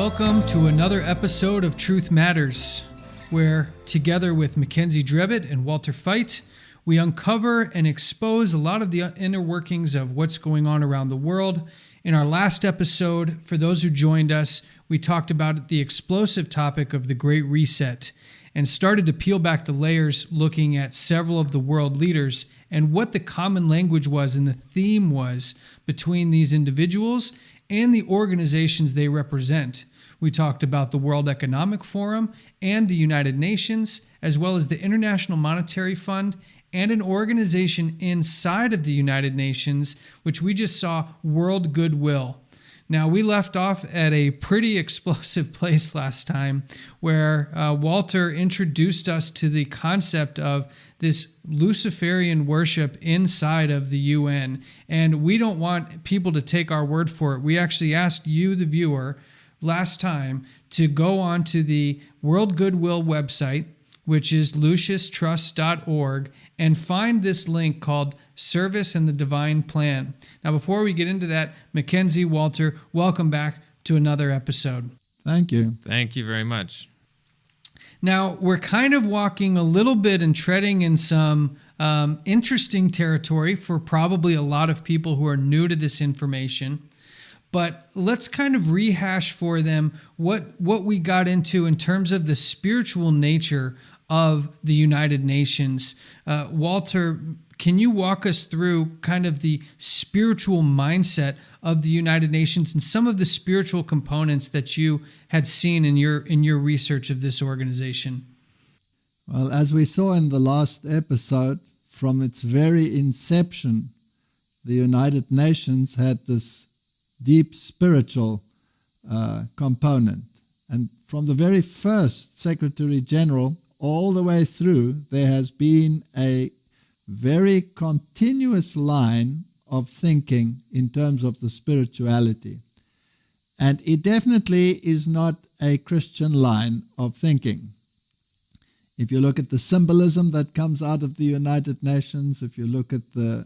Welcome to another episode of Truth Matters, where together with Mackenzie Drebbett and Walter Feit, we uncover and expose a lot of the inner workings of what's going on around the world. In our last episode, for those who joined us, we talked about the explosive topic of the Great Reset and started to peel back the layers, looking at several of the world leaders and what the common language was and the theme was between these individuals and the organizations they represent. We talked about the World Economic Forum and the United Nations, as well as the International Monetary Fund and an organization inside of the United Nations, which we just saw, World Goodwill. Now, we left off at a pretty explosive place last time where Walter introduced us to the concept of this Luciferian worship inside of the UN. And we don't want people to take our word for it. We actually asked you, the viewer, last time to go on to the World Goodwill website, which is lucistrust.org, and find this link called Service and the Divine Plan. Now, before we get into that, Mackenzie, Walter, welcome back to another episode. Thank you. Thank you very much. Now, we're kind of walking a little bit and treading in some interesting territory for probably a lot of people who are new to this information. But let's kind of rehash for them what we got into in terms of the spiritual nature of the United Nations. Walter, can you walk us through kind of the spiritual mindset of the United Nations and some of the spiritual components that you had seen in your research of this organization? Well, as we saw in the last episode, from its very inception, the United Nations had this deep spiritual component. And from the very first Secretary General all the way through, there has been a very continuous line of thinking in terms of the spirituality. And it definitely is not a Christian line of thinking. If you look at the symbolism that comes out of the United Nations, if you look at the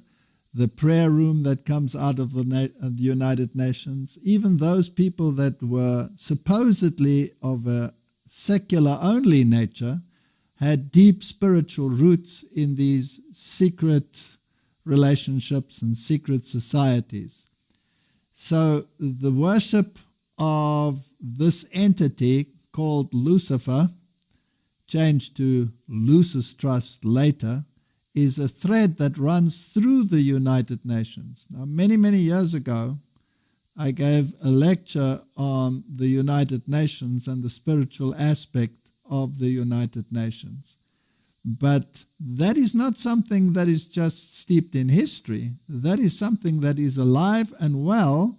prayer room that comes out of the United Nations, even those people that were supposedly of a secular-only nature had deep spiritual roots in these secret relationships and secret societies. So the worship of this entity called Lucifer, changed to Lucis Trust later, is a thread that runs through the United Nations. Now, many, many years ago, I gave a lecture on the United Nations and the spiritual aspect of the United Nations. But that is not something that is just steeped in history. That is something that is alive and well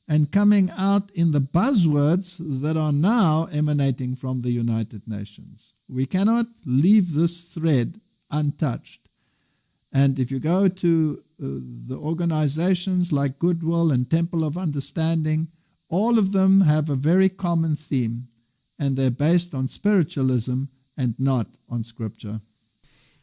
and coming out in the buzzwords that are now emanating from the United Nations. We cannot leave this thread untouched. And if you go to the organizations like Goodwill and Temple of Understanding, all of them have a very common theme, and they're based on spiritualism and not on scripture.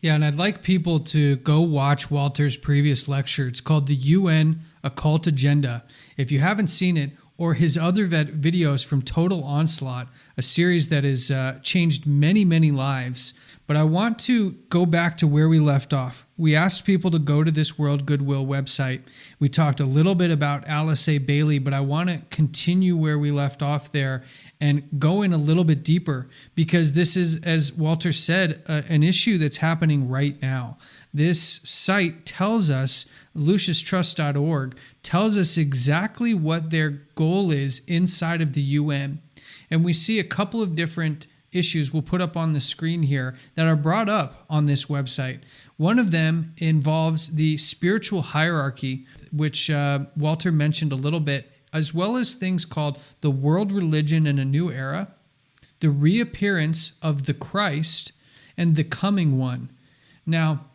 Yeah, and I'd like people to go watch Walter's previous lecture. It's called The UN Occult Agenda. If you haven't seen it, or his other videos from Total Onslaught, a series that has changed many, many lives. But I want to go back to where we left off. We asked people to go to this World Goodwill website. We talked a little bit about Alice A. Bailey, but I want to continue where we left off there and go in a little bit deeper, because this is, as Walter said, an issue that's happening right now. This site tells us, lucistrust.org, tells us exactly what their goal is inside of the UN. And we see a couple of different issues we'll put up on the screen here that are brought up on this website. One of them involves the spiritual hierarchy, which Walter mentioned a little bit, as well as things called the world religion in a new era, the reappearance of the Christ, and the coming one. Now,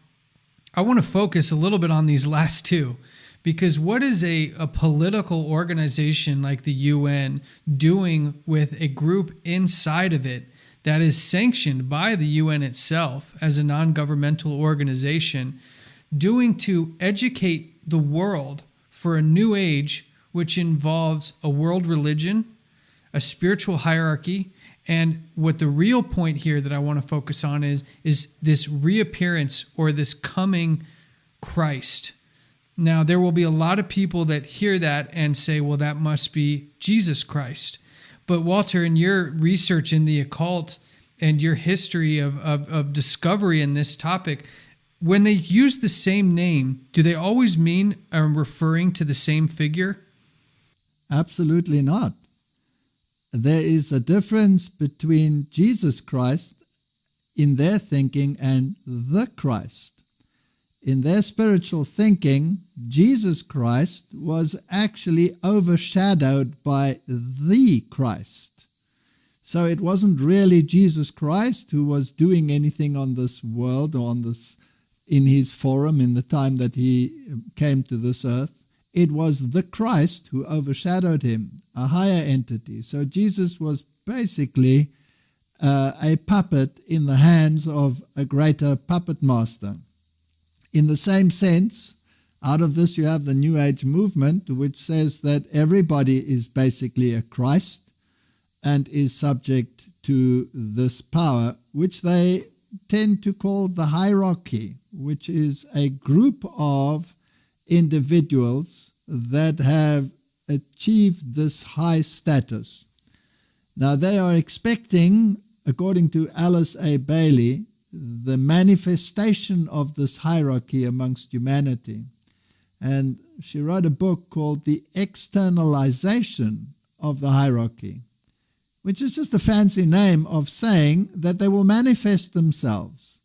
I want to focus a little bit on these last two, because what is a political organization like the UN doing with a group inside of it that is sanctioned by the UN itself as a non-governmental organization, doing to educate the world for a new age, which involves a world religion, a spiritual hierarchy. And what the real point here that I want to focus on is this reappearance or this coming Christ. Now, there will be a lot of people that hear that and say, well, that must be Jesus Christ. But Walter, in your research in the occult and your history of discovery in this topic, when they use the same name, do they always mean referring to the same figure? Absolutely not. There is a difference between Jesus Christ in their thinking and the Christ. In their spiritual thinking, Jesus Christ was actually overshadowed by the Christ. So it wasn't really Jesus Christ who was doing anything on this world or in his forum in the time that he came to this earth. It was the Christ who overshadowed him, a higher entity. So Jesus was basically a puppet in the hands of a greater puppet master. In the same sense, out of this you have the New Age movement, which says that everybody is basically a Christ and is subject to this power, which they tend to call the hierarchy, which is a group of individuals that have achieved this high status. Now they are expecting, according to Alice A. Bailey, the manifestation of this hierarchy amongst humanity. And she wrote a book called The Externalization of the Hierarchy, which is just a fancy name of saying that they will manifest themselves.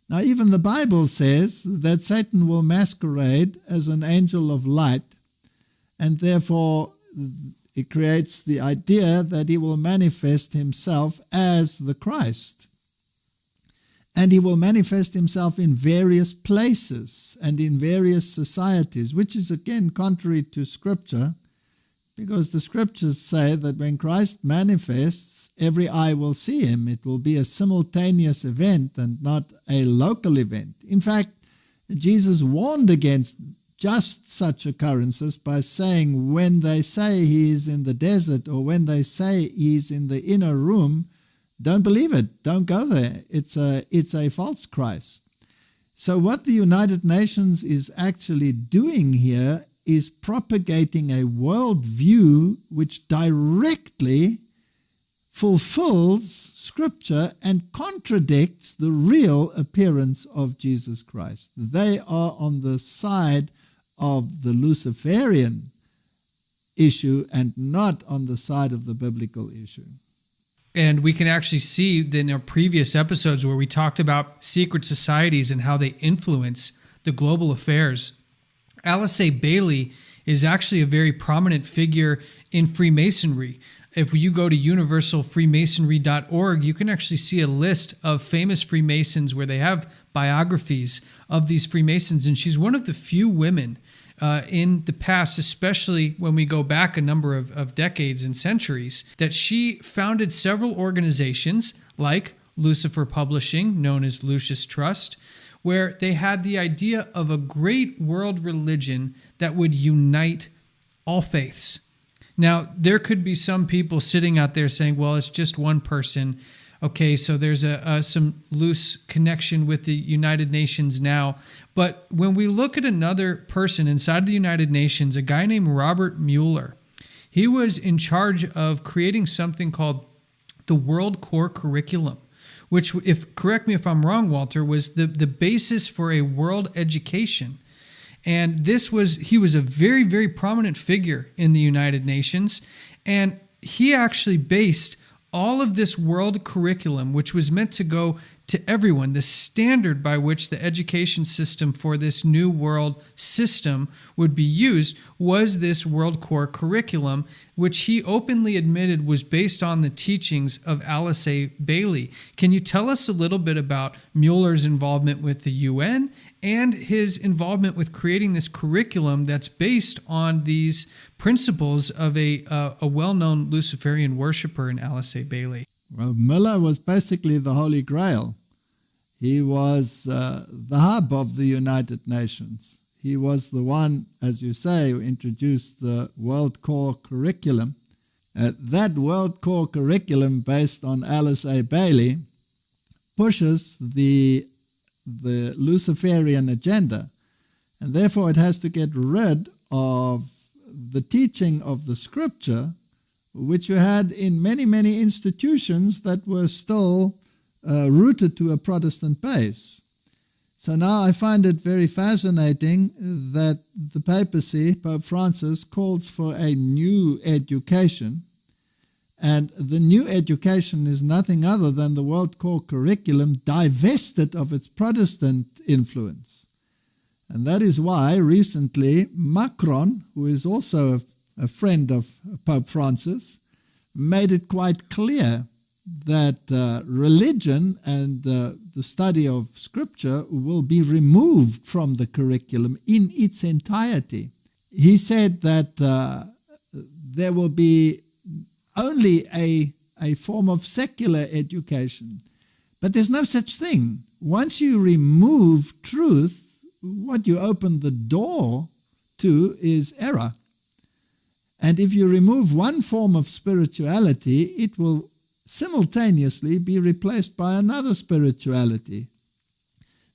Now, even the Bible says that Satan will masquerade as an angel of light, and therefore it creates the idea that he will manifest himself as the Christ. And he will manifest himself in various places and in various societies, which is again contrary to Scripture, because the Scriptures say that when Christ manifests, every eye will see him. It will be a simultaneous event and not a local event. In fact, Jesus warned against just such occurrences by saying when they say he is in the desert or when they say he's in the inner room, don't believe it. Don't go there. It's a false Christ. So what the United Nations is actually doing here is propagating a worldview which directly fulfills Scripture and contradicts the real appearance of Jesus Christ. They are on the side of the Luciferian issue and not on the side of the biblical issue. And we can actually see in our previous episodes where we talked about secret societies and how they influence the global affairs. Alice A. Bailey is actually a very prominent figure in Freemasonry. If you go to universalfreemasonry.org, you can actually see a list of famous Freemasons where they have biographies of these Freemasons. And she's one of the few women in the past, especially when we go back a number of decades and centuries, that she founded several organizations like Lucifer Publishing, known as Lucis Trust, where they had the idea of a great world religion that would unite all faiths. Now, there could be some people sitting out there saying, well, it's just one person. Okay, so there's some loose connection with the United Nations now. But when we look at another person inside the United Nations, a guy named Robert Mueller, he was in charge of creating something called the World Core Curriculum, which, correct me if I'm wrong, Walter, was the basis for a world education. And he was a very, very prominent figure in the United Nations. And he actually based all of this world curriculum, which was meant to go to everyone, the standard by which the education system for this new world system would be used was this World Core Curriculum, which he openly admitted was based on the teachings of Alice A. Bailey. Can you tell us a little bit about Mueller's involvement with the UN and his involvement with creating this curriculum that's based on these principles of a well-known Luciferian worshiper in Alice A. Bailey? Well, Mueller was basically the Holy Grail. He was the hub of the United Nations. He was the one, as you say, who introduced the World Core Curriculum. That World Core curriculum based on Alice A. Bailey pushes the Luciferian agenda, and therefore it has to get rid of the teaching of the scripture, which you had in many, many institutions that were still rooted to a Protestant base. So now I find it very fascinating that the papacy, Pope Francis, calls for a new education. And the new education is nothing other than the World Core curriculum divested of its Protestant influence. And that is why recently Macron, who is also a friend of Pope Francis, made it quite clear that religion and the study of scripture will be removed from the curriculum in its entirety. He said that there will be only a form of secular education, but there's no such thing. Once you remove truth, what you open the door to is error. And if you remove one form of spirituality, it will simultaneously be replaced by another spirituality.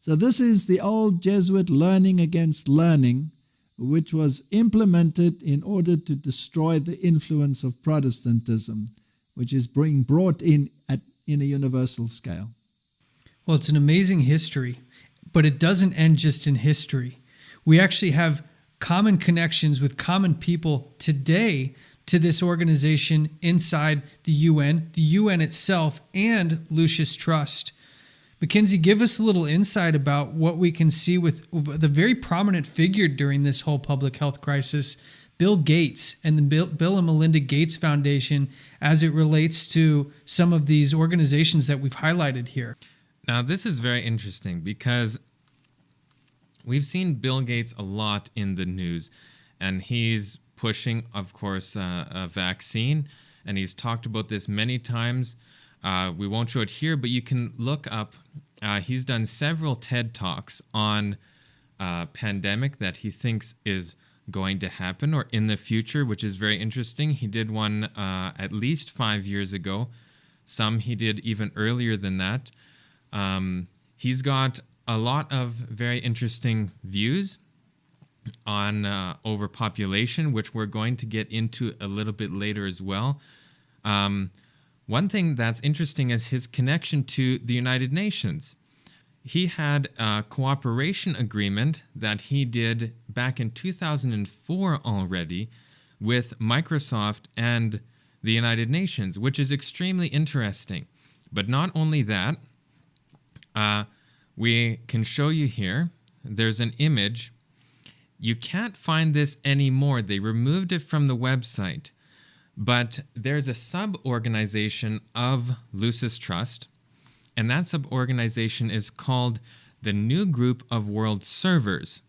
So this is the old Jesuit learning against learning, which was implemented in order to destroy the influence of Protestantism, which is being brought in a universal scale. Well, it's an amazing history, but it doesn't end just in history. We actually have common connections with common people today to this organization inside the UN itself, and Lucis Trust. Mackenzie, give us a little insight about what we can see with the very prominent figure during this whole public health crisis, Bill Gates and the Bill and Melinde Gates Foundation, as it relates to some of these organizations that we've highlighted here. Now, this is very interesting because we've seen Bill Gates a lot in the news, and he's pushing, of course, a vaccine, and he's talked about this many times. We won't show it here, but you can look up. He's done several TED Talks on pandemic that he thinks is going to happen or in the future, which is very interesting. He did one at least 5 years ago. Some he did even earlier than that. He's got a lot of very interesting views on overpopulation, which we're going to get into a little bit later as well. One thing that's interesting is his connection to the United Nations. He had a cooperation agreement that he did back in 2004 already with Microsoft and the United Nations, which is extremely interesting. But not only that, we can show you here, there's an image. You can't find this anymore. They removed it from the website. But there's a sub-organization of Lucis Trust, and that sub-organization is called the New Group of World Servers.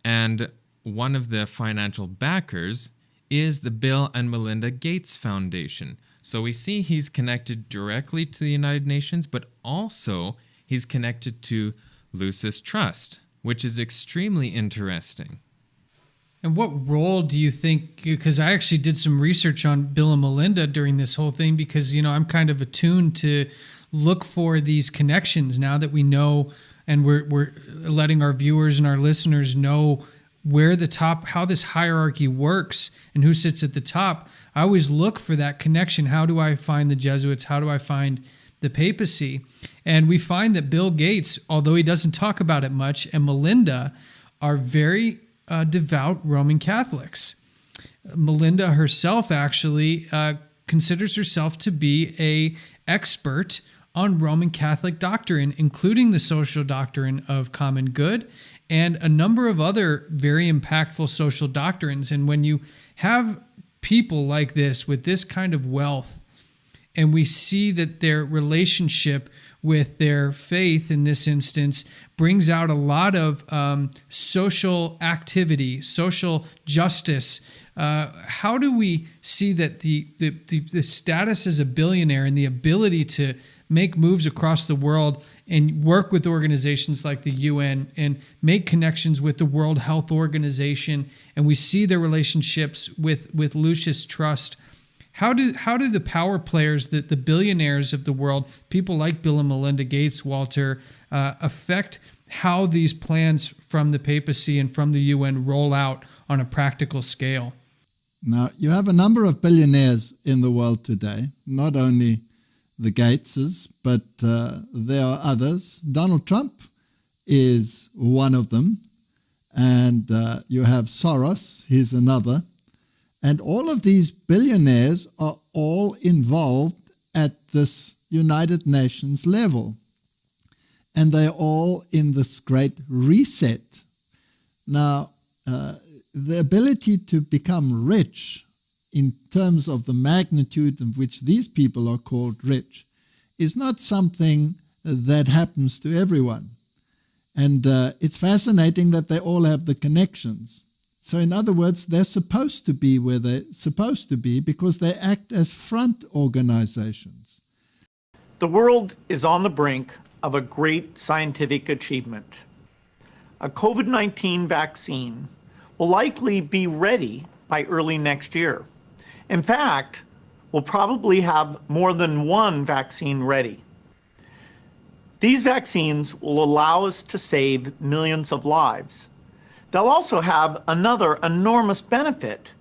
And one of the financial backers is the Bill and Melinde Gates Foundation. So we see he's connected directly to the United Nations, but also he's connected to Lucis Trust, which is extremely interesting. And what role do you think, because I actually did some research on Bill and Melinda during this whole thing, because, you know, I'm kind of attuned to look for these connections now that we know, and we're letting our viewers and our listeners know where the top, how this hierarchy works and who sits at the top. I always look for that connection. How do I find the Jesuits? How do I find the papacy? And we find that Bill Gates, although he doesn't talk about it much, and Melinda are very devout Roman Catholics. Melinda herself actually considers herself to be an expert on Roman Catholic doctrine, including the social doctrine of common good and a number of other very impactful social doctrines. And when you have people like this with this kind of wealth, and we see that their relationship with their faith in this instance brings out a lot of social activity, social justice. How do we see that the status as a billionaire and the ability to make moves across the world and work with organizations like the UN and make connections with the World Health Organization, and we see their relationships with Lucis Trust. How do the power players, the billionaires of the world, people like Bill and Melinda Gates, Walter, affect how these plans from the papacy and from the UN roll out on a practical scale? Now, you have a number of billionaires in the world today, not only the Gateses, but there are others. Donald Trump is one of them, and you have Soros, he's another. And all of these billionaires are all involved at this United Nations level. And they're all in this great reset. Now, the ability to become rich in terms of the magnitude in which these people are called rich is not something that happens to everyone. And it's fascinating that they all have the connections. So in other words, they're supposed to be where they're supposed to be because they act as front organizations. The world is on the brink of a great scientific achievement. A COVID-19 vaccine will likely be ready by early next year. In fact, we'll probably have more than one vaccine ready. These vaccines will allow us to save millions of lives. They'll also have another enormous benefit.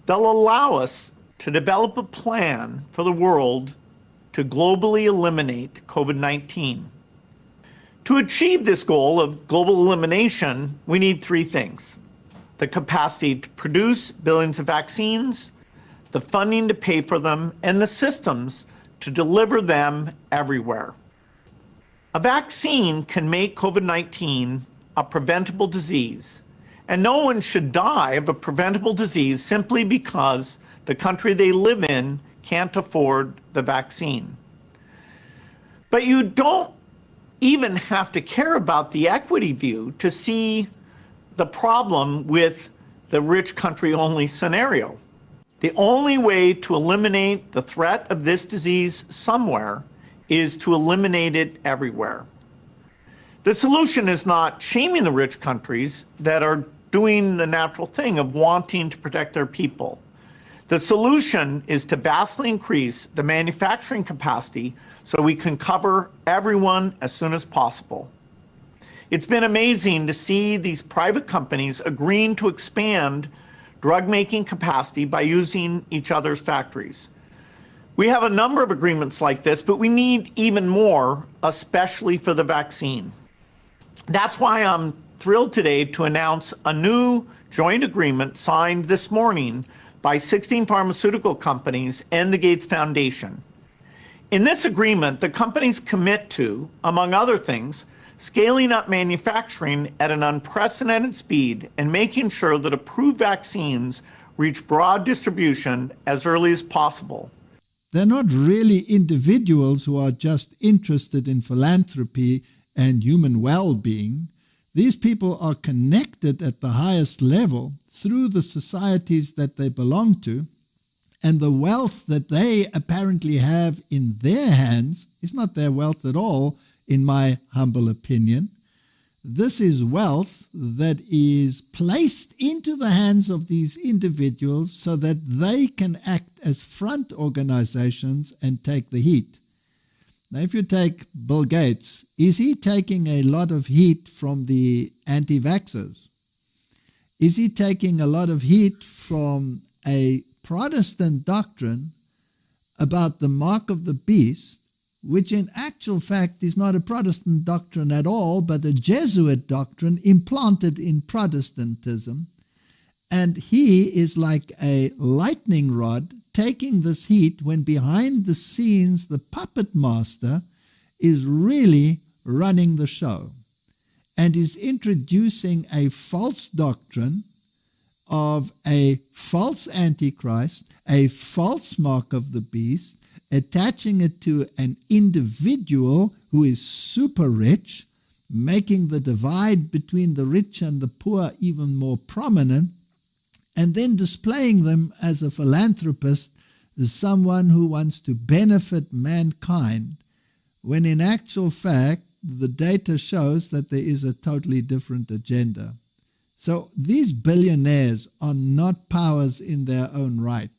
They'll allow us to develop a plan for the world to globally eliminate COVID-19. To achieve this goal of global elimination, we need three things: the capacity to produce billions of vaccines, the funding to pay for them, and the systems to deliver them everywhere. A vaccine can make COVID-19 a preventable disease, and no one should die of a preventable disease simply because the country they live in can't afford the vaccine. But you don't even have to care about the equity view to see the problem with the rich country only scenario. The only way to eliminate the threat of this disease somewhere is to eliminate it everywhere. The solution is not shaming the rich countries that are doing the natural thing of wanting to protect their people. The solution is to vastly increase the manufacturing capacity so we can cover everyone as soon as possible. It's been amazing to see these private companies agreeing to expand drug-making capacity by using each other's factories. We have a number of agreements like this, but we need even more, especially for the vaccine. That's why I'm thrilled today to announce a new joint agreement signed this morning by 16 pharmaceutical companies and the Gates Foundation. In this agreement, the companies commit to, among other things, scaling up manufacturing at an unprecedented speed and making sure that approved vaccines reach broad distribution as early as possible. They're not really individuals who are just interested in philanthropy and human well-being. These people are connected at the highest level through the societies that they belong to, and the wealth that they apparently have in their hands is not their wealth at all, in my humble opinion. This is wealth that is placed into the hands of these individuals so that they can act as front organizations and take the heat. Now, if you take Bill Gates, is he taking a lot of heat from the anti-vaxxers? Is he taking a lot of heat from a Protestant doctrine about the mark of the beast, which in actual fact is not a Protestant doctrine at all, but a Jesuit doctrine implanted in Protestantism? And he is like a lightning rod taking this heat when behind the scenes the puppet master is really running the show and is introducing a false doctrine of a false antichrist, a false mark of the beast, attaching it to an individual who is super rich, making the divide between the rich and the poor even more prominent, and then displaying them as a philanthropist, as someone who wants to benefit mankind, when in actual fact the data shows that there is a totally different agenda. So these billionaires are not powers in their own right.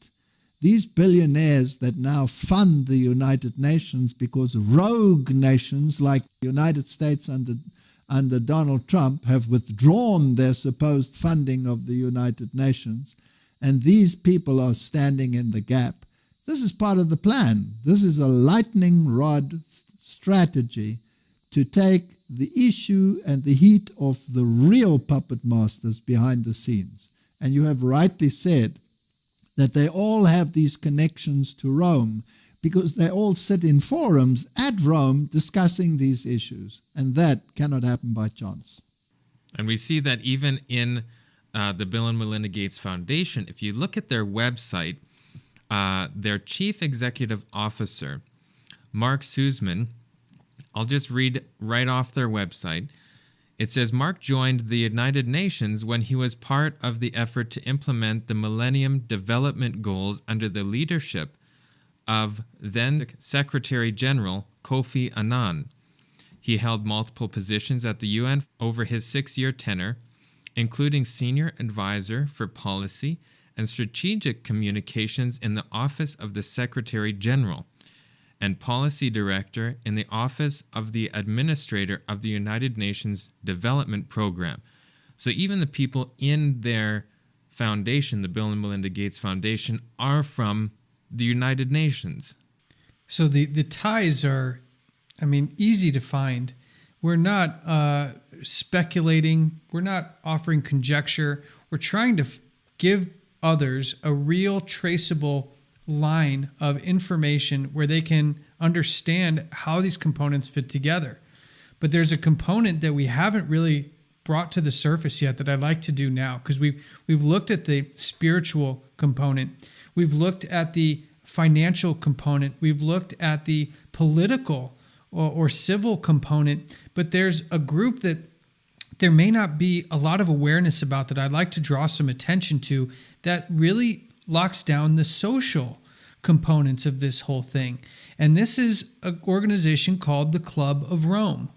these billionaires that now fund the United Nations, because rogue nations like the United States under Donald Trump have withdrawn their supposed funding of the United Nations, and these people are standing in the gap. This is part of the plan. This is a lightning rod strategy to take the issue and the heat of the real puppet masters behind the scenes. And you have rightly said that they all have these connections to Rome because they all sit in forums at Rome discussing these issues. And that cannot happen by chance. And we see that even in the Bill and Melinda Gates Foundation, if you look at their website, their chief executive officer, Mark Sussman, I'll just read right off their website. It says, Mark joined the United Nations when he was part of the effort to implement the Millennium Development Goals under the leadership of then Secretary General Kofi Annan. He held multiple positions at the UN over his 6-year tenure, including Senior Advisor for Policy and Strategic Communications in the Office of the Secretary General, and Policy Director in the Office of the Administrator of the United Nations Development Program. So even the people in their foundation, the Bill and Melinda Gates Foundation, are from the United Nations. So the ties are, easy to find. We're not speculating. We're not offering conjecture. We're trying to give others a real traceable line of information where they can understand how these components fit together. But there's a component that we haven't really brought to the surface yet that I'd like to do now, because we've looked at the spiritual component, we've looked at the financial component, we've looked at the political or civil component, but there's a group that there may not be a lot of awareness about that I'd like to draw some attention to that really locks down the social components of this whole thing. And this is an organization called the Club of Rome.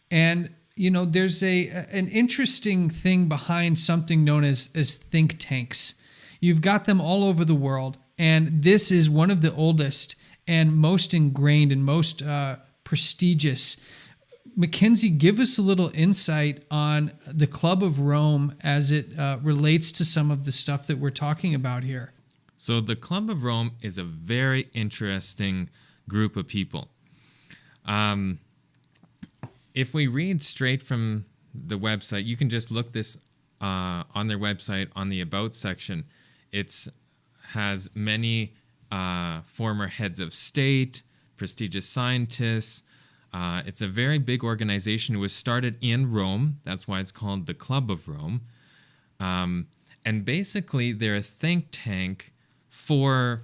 And, there's an interesting thing behind something known as think tanks. You've got them all over the world. And this is one of the oldest and most ingrained and most prestigious. Mackenzie, give us a little insight on the Club of Rome as it relates to some of the stuff that we're talking about here. So the Club of Rome is a very interesting group of people. If we read straight from the website, you can just look this on their website on the About section. It has many former heads of state, prestigious scientists. It's a very big organization. It was started in Rome. That's why it's called the Club of Rome. And basically, they're a think tank for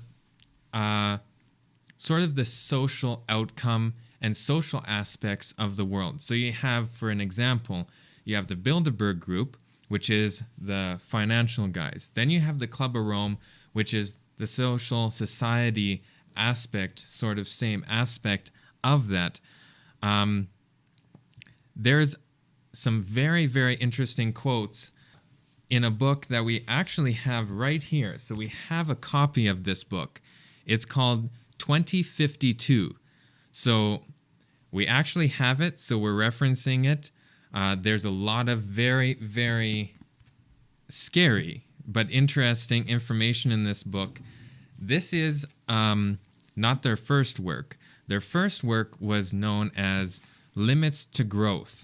sort of the social outcome and social aspects of the world. So you have, for an example, you have the Bilderberg Group, which is the financial guys. Then you have the Club of Rome, which is the social society aspect, sort of same aspect of that. There's some very, very interesting quotes in a book that we actually have right here. So we have a copy of this book. It's called 2052. So we actually have it, so we're referencing it. There's a lot of very, very scary but interesting information in this book. This is not their first work. Their first work was known as Limits to Growth.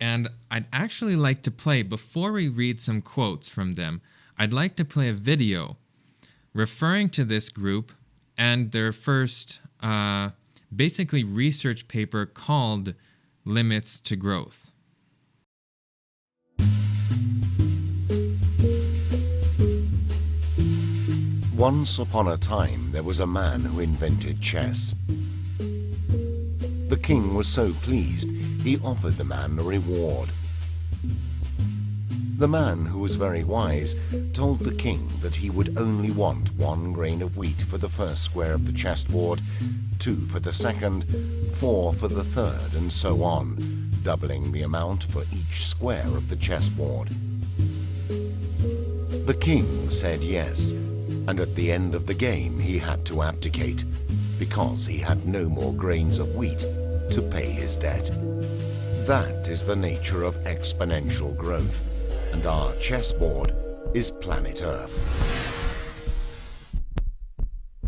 And I'd actually like to play, before we read some quotes from them, I'd like to play a video referring to this group and their first basically research paper called Limits to Growth. Once upon a time, there was a man who invented chess. The king was so pleased, he offered the man a reward. The man, who was very wise, told the king that he would only want 1 grain of wheat for the first square of the chessboard, 2 for the second, 4 for the third, and so on, doubling the amount for each square of the chessboard. The king said yes, And at the end of the game, he had to abdicate because he had no more grains of wheat to pay his debt. That is the nature of exponential growth, and our chessboard is planet Earth.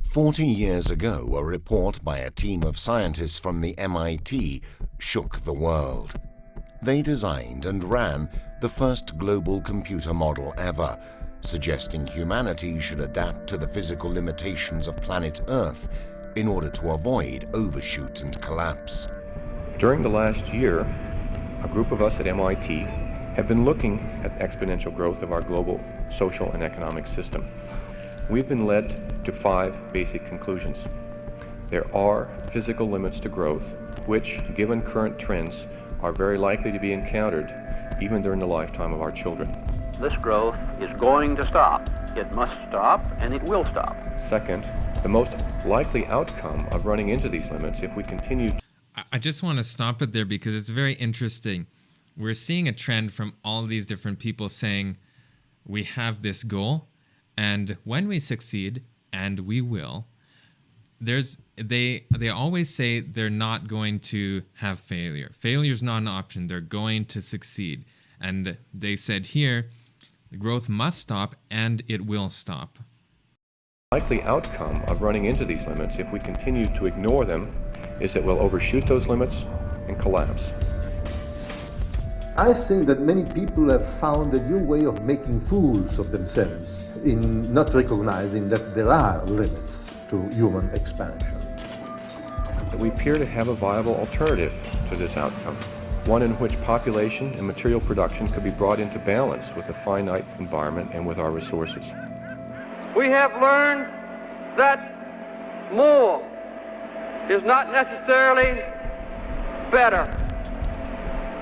40 years ago, a report by a team of scientists from the MIT shook the world. They designed and ran the first global computer model ever, suggesting humanity should adapt to the physical limitations of planet Earth in order to avoid overshoot and collapse. During the last year, a group of us at MIT have been looking at exponential growth of our global social and economic system. We've been led to 5 basic conclusions. There are physical limits to growth, which, given current trends, are very likely to be encountered even during the lifetime of our children. This growth is going to stop. It must stop, and it will stop. Second, the most likely outcome of running into these limits if we continue... I just want to stop it there because it's very interesting. We're seeing a trend from all these different people saying we have this goal, and when we succeed, and we will, they always say they're not going to have failure. Failure is not an option. They're going to succeed. And they said here, the growth must stop, and it will stop. The likely outcome of running into these limits, if we continue to ignore them, is that we'll overshoot those limits and collapse. I think that many people have found a new way of making fools of themselves in not recognizing that there are limits to human expansion. We appear to have a viable alternative to this outcome, one in which population and material production could be brought into balance with the finite environment and with our resources. We have learned that more is not necessarily better.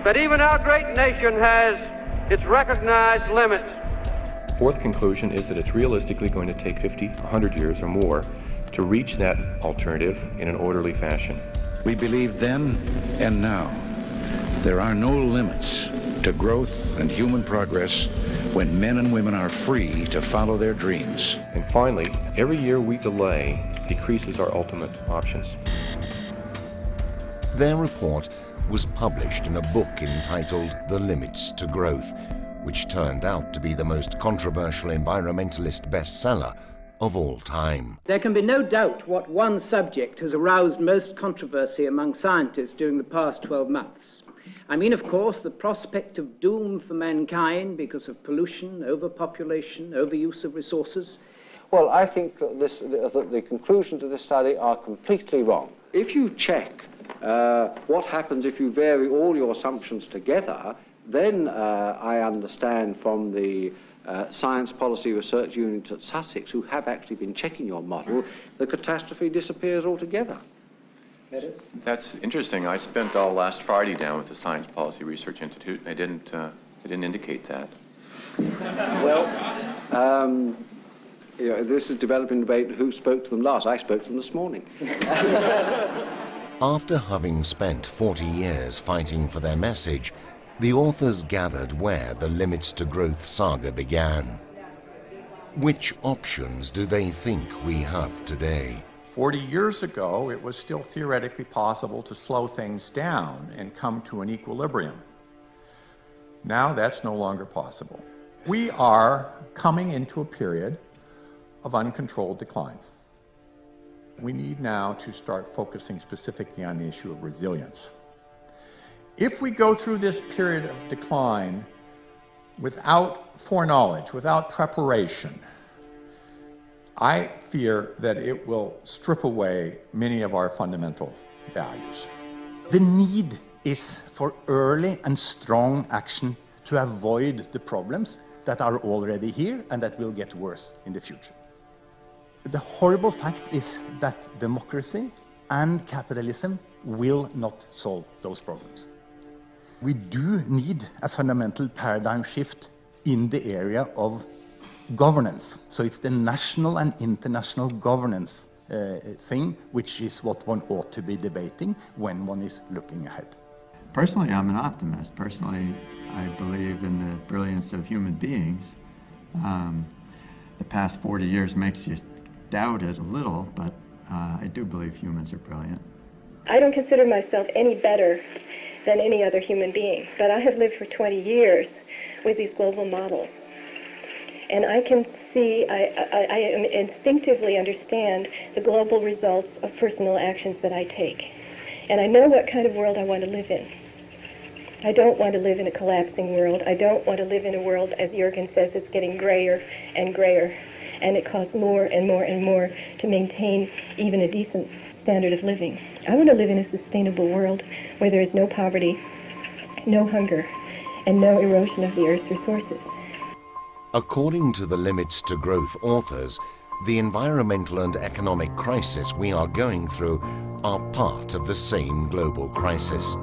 That even our great nation has its recognized limits. Fourth conclusion is that it's realistically going to take 50, 100 years or more to reach that alternative in an orderly fashion. We believed then and now there are no limits to growth and human progress when men and women are free to follow their dreams. And finally, every year we delay decreases our ultimate options. Their report was published in a book entitled The Limits to Growth, which turned out to be the most controversial environmentalist bestseller of all time. There can be no doubt what one subject has aroused most controversy among scientists during the past 12 months. I mean, of course, the prospect of doom for mankind because of pollution, overpopulation, overuse of resources. Well, I think that the conclusions of this study are completely wrong. If you check what happens if you vary all your assumptions together, then I understand from the Science Policy Research Unit at Sussex, who have actually been checking your model, the catastrophe disappears altogether. That's interesting. I spent all last Friday down with the Science Policy Research Institute, and they didn't indicate that. Well, you know, this is developing debate who spoke to them last. I spoke to them this morning. After having spent 40 years fighting for their message, the authors gathered where the Limits to Growth saga began. Which options do they think we have today? 40 years ago, it was still theoretically possible to slow things down and come to an equilibrium. Now that's no longer possible. We are coming into a period of uncontrolled decline. We need now to start focusing specifically on the issue of resilience. If we go through this period of decline without foreknowledge, without preparation, I fear that it will strip away many of our fundamental values. The need is for early and strong action to avoid the problems that are already here and that will get worse in the future. The horrible fact is that democracy and capitalism will not solve those problems. We do need a fundamental paradigm shift in the area of governance. So it's the national and international governance thing, which is what one ought to be debating when one is looking ahead. Personally, I'm an optimist. Personally, I believe in the brilliance of human beings. the past 40 years makes you doubt it a little, but I do believe humans are brilliant. I don't consider myself any better than any other human being, but I have lived for 20 years with these global models. And I can see, I instinctively understand the global results of personal actions that I take. And I know what kind of world I want to live in. I don't want to live in a collapsing world. I don't want to live in a world, as Jürgen says, it's getting grayer and grayer. And it costs more and more and more to maintain even a decent standard of living. I want to live in a sustainable world where there is no poverty, no hunger, and no erosion of the Earth's resources. According to the Limits to Growth authors, the environmental and economic crisis we are going through are part of the same global crisis.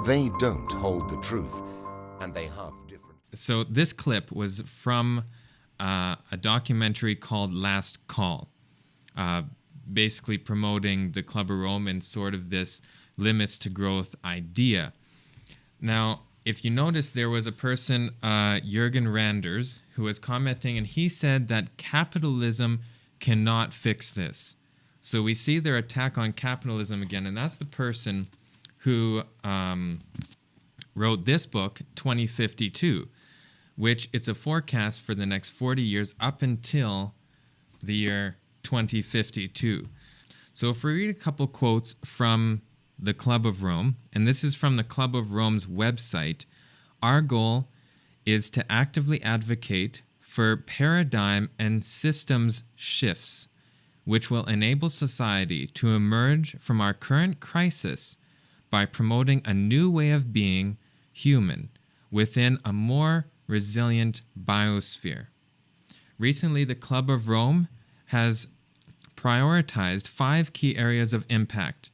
They don't hold the truth, and they have different... So this clip was from a documentary called Last Call, basically promoting the Club of Rome and sort of this limits to growth idea. Now, if you notice, there was a person, Jürgen Randers, who was commenting, and he said that capitalism cannot fix this. So we see their attack on capitalism again, and that's the person who wrote this book, 2052, which it's a forecast for the next 40 years up until the year 2052. So if we read a couple quotes from the Club of Rome, and this is from the Club of Rome's website, our goal is to actively advocate for paradigm and systems shifts, which will enable society to emerge from our current crisis by promoting a new way of being human within a more resilient biosphere. Recently, the Club of Rome has prioritized 5 key areas of impact: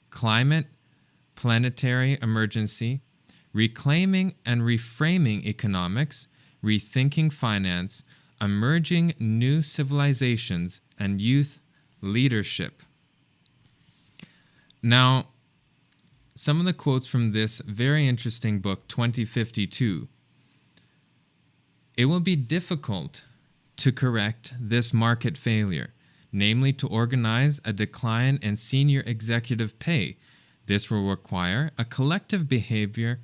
climate, planetary emergency, reclaiming and reframing economics, rethinking finance, emerging new civilizations, and youth leadership. Now, some of the quotes from this very interesting book, 2052. It will be difficult to correct this market failure, namely to organize a decline in senior executive pay. This will require a collective behavior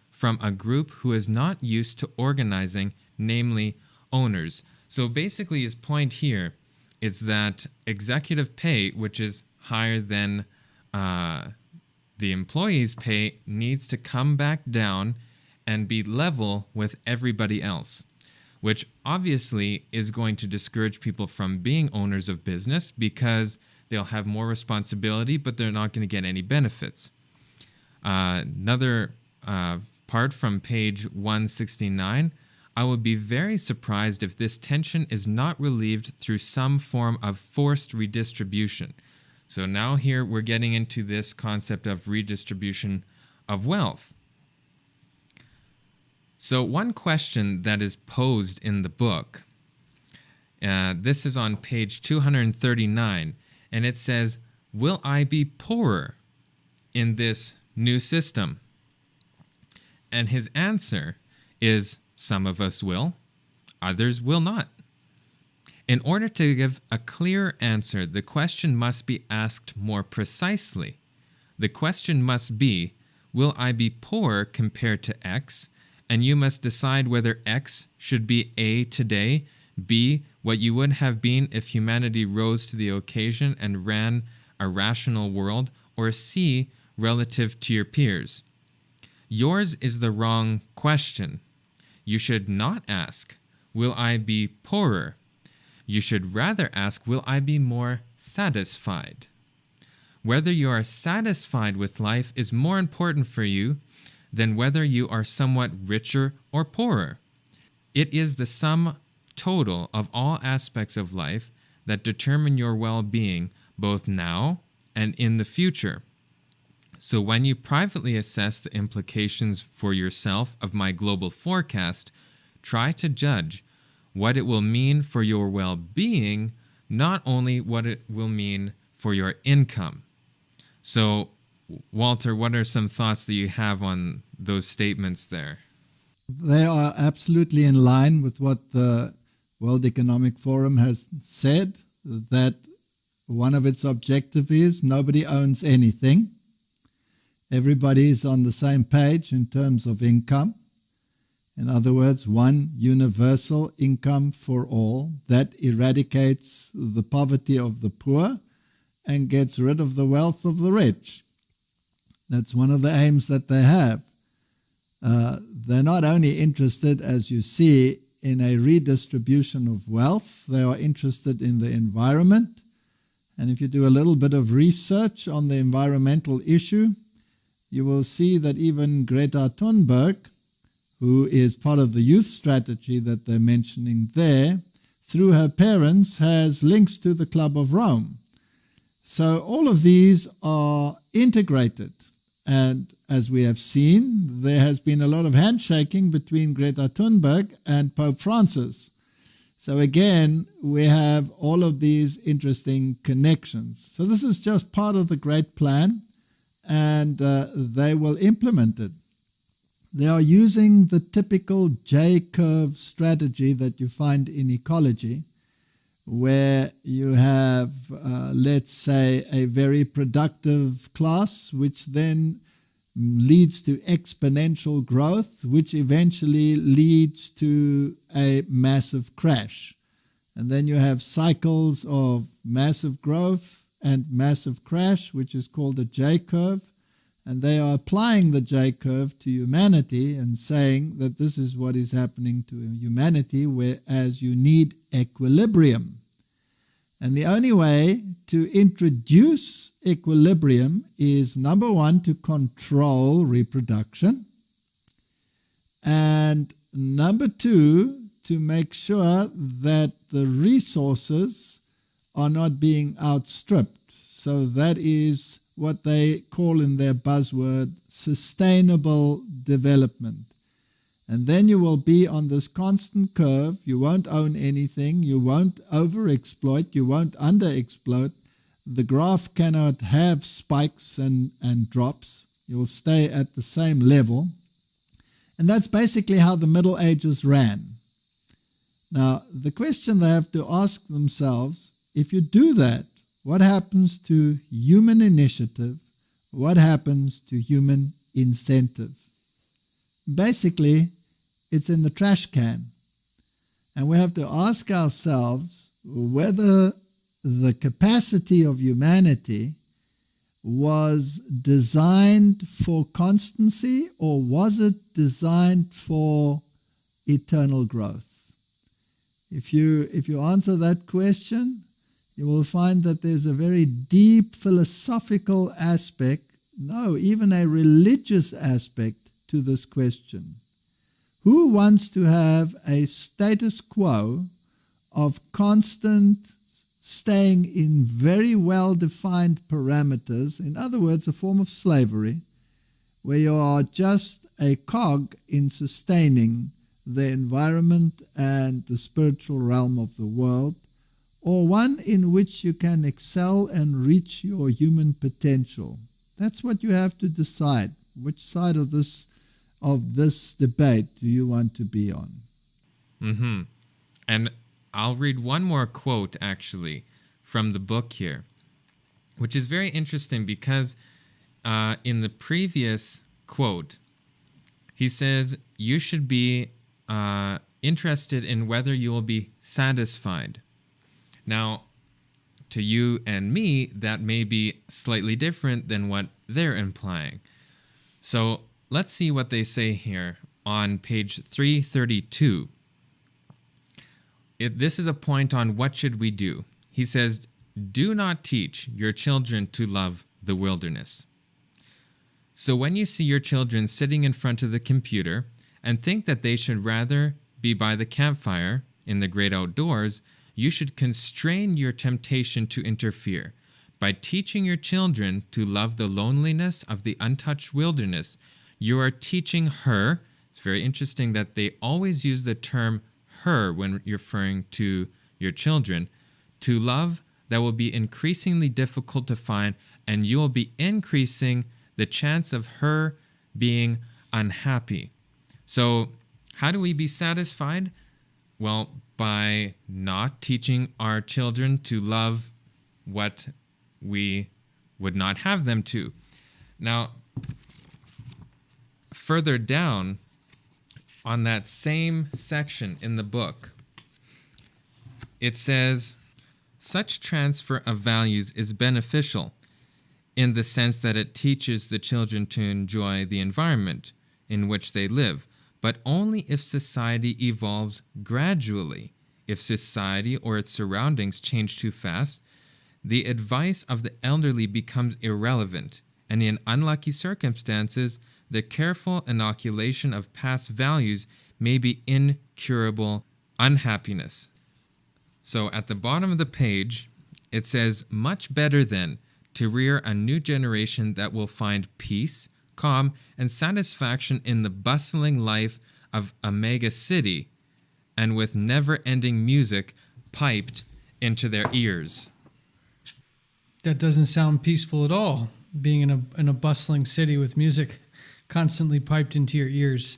from a group who is not used to organizing, namely owners. So basically his point here is that executive pay, which is higher than the employee's pay, needs to come back down and be level with everybody else, which obviously is going to discourage people from being owners of business because they'll have more responsibility, but they're not going to get any benefits. Another part from page 169, I would be very surprised if this tension is not relieved through some form of forced redistribution. So now here we're getting into this concept of redistribution of wealth. So one question that is posed in the book, this is on page 239, and it says, will I be poorer in this new system? And his answer is, some of us will, others will not. In order to give a clear answer, the question must be asked more precisely. The question must be, will I be poorer compared to X? And you must decide whether X should be A today, B, what you would have been if humanity rose to the occasion and ran a rational world, or C, relative to your peers. Yours is the wrong question. You should not ask, will I be poorer? You should rather ask, will I be more satisfied? Whether you are satisfied with life is more important for you than whether you are somewhat richer or poorer. It is the sum total of all aspects of life that determine your well-being, both now and in the future. So when you privately assess the implications for yourself of my global forecast, try to judge what it will mean for your well-being, not only what it will mean for your income. So, Walter, what are some thoughts that you have on those statements there? They are absolutely in line with what the World Economic Forum has said that one of its objectives is nobody owns anything. Everybody is on the same page in terms of income. In other words, one universal income for all that eradicates the poverty of the poor and gets rid of the wealth of the rich. That's one of the aims that they have. They're not only interested, as you see, in a redistribution of wealth, they are interested in the environment. And if you do a little bit of research on the environmental issue, you will see that even Greta Thunberg, who is part of the youth strategy that they're mentioning there, through her parents has links to the Club of Rome. So all of these are integrated. And as we have seen, there has been a lot of handshaking between Greta Thunberg and Pope Francis. So again, we have all of these interesting connections. So this is just part of the great plan, and they will implement it. They are using the typical J-curve strategy that you find in ecology, where you have, let's say, a very productive class, which then leads to exponential growth, which eventually leads to a massive crash. And then you have cycles of massive growth and massive crash, which is called a J-curve. And they are applying the J-curve to humanity and saying that this is what is happening to humanity, whereas you need equilibrium. And the only way to introduce equilibrium is, number one, to control reproduction, and number two, to make sure that the resources are not being outstripped. So that is what they call in their buzzword sustainable development. And then you will be on this constant curve. You won't own anything. You won't overexploit. You won't underexploit. The graph cannot have spikes and drops. You will stay at the same level. And that's basically how the Middle Ages ran. Now, the question they have to ask themselves, if you do that, what happens to human initiative? What happens to human incentive? Basically, it's in the trash can. And we have to ask ourselves whether the capacity of humanity was designed for constancy, or was it designed for eternal growth? If you answer that question, you will find that there's a very deep philosophical aspect, no, even a religious aspect to this question. Who wants to have a status quo of constant staying in very well-defined parameters, in other words, a form of slavery, where you are just a cog in sustaining the environment and the spiritual realm of the world, or one in which you can excel and reach your human potential? That's what you have to decide. Which side of this debate do you want to be on? Mm-hmm. And I'll read one more quote, actually, from the book here, which is very interesting because in the previous quote, he says, you should be interested in whether you will be satisfied. Now, to you and me, that may be slightly different than what they're implying. So let's see what they say here on page 332. This is a point on what should we do. He says, do not teach your children to love the wilderness. So when you see your children sitting in front of the computer and think that they should rather be by the campfire in the great outdoors, you should constrain your temptation to interfere. By teaching your children to love the loneliness of the untouched wilderness, you are teaching her. It's very interesting that they always use the term her when referring to your children, to love that will be increasingly difficult to find, and you will be increasing the chance of her being unhappy. So how do we be satisfied? Well, by not teaching our children to love what we would not have them to. Now, further down on that same section in the book, it says, such transfer of values is beneficial in the sense that it teaches the children to enjoy the environment in which they live, but only if society evolves gradually. If society or its surroundings change too fast, the advice of the elderly becomes irrelevant, and in unlucky circumstances, the careful inoculation of past values may be incurable unhappiness. So at the bottom of the page, it says, much better then to rear a new generation that will find peace, calm, and satisfaction in the bustling life of a mega city, and with never-ending music piped into their ears. That doesn't sound peaceful at all, being in a bustling city with music constantly piped into your ears.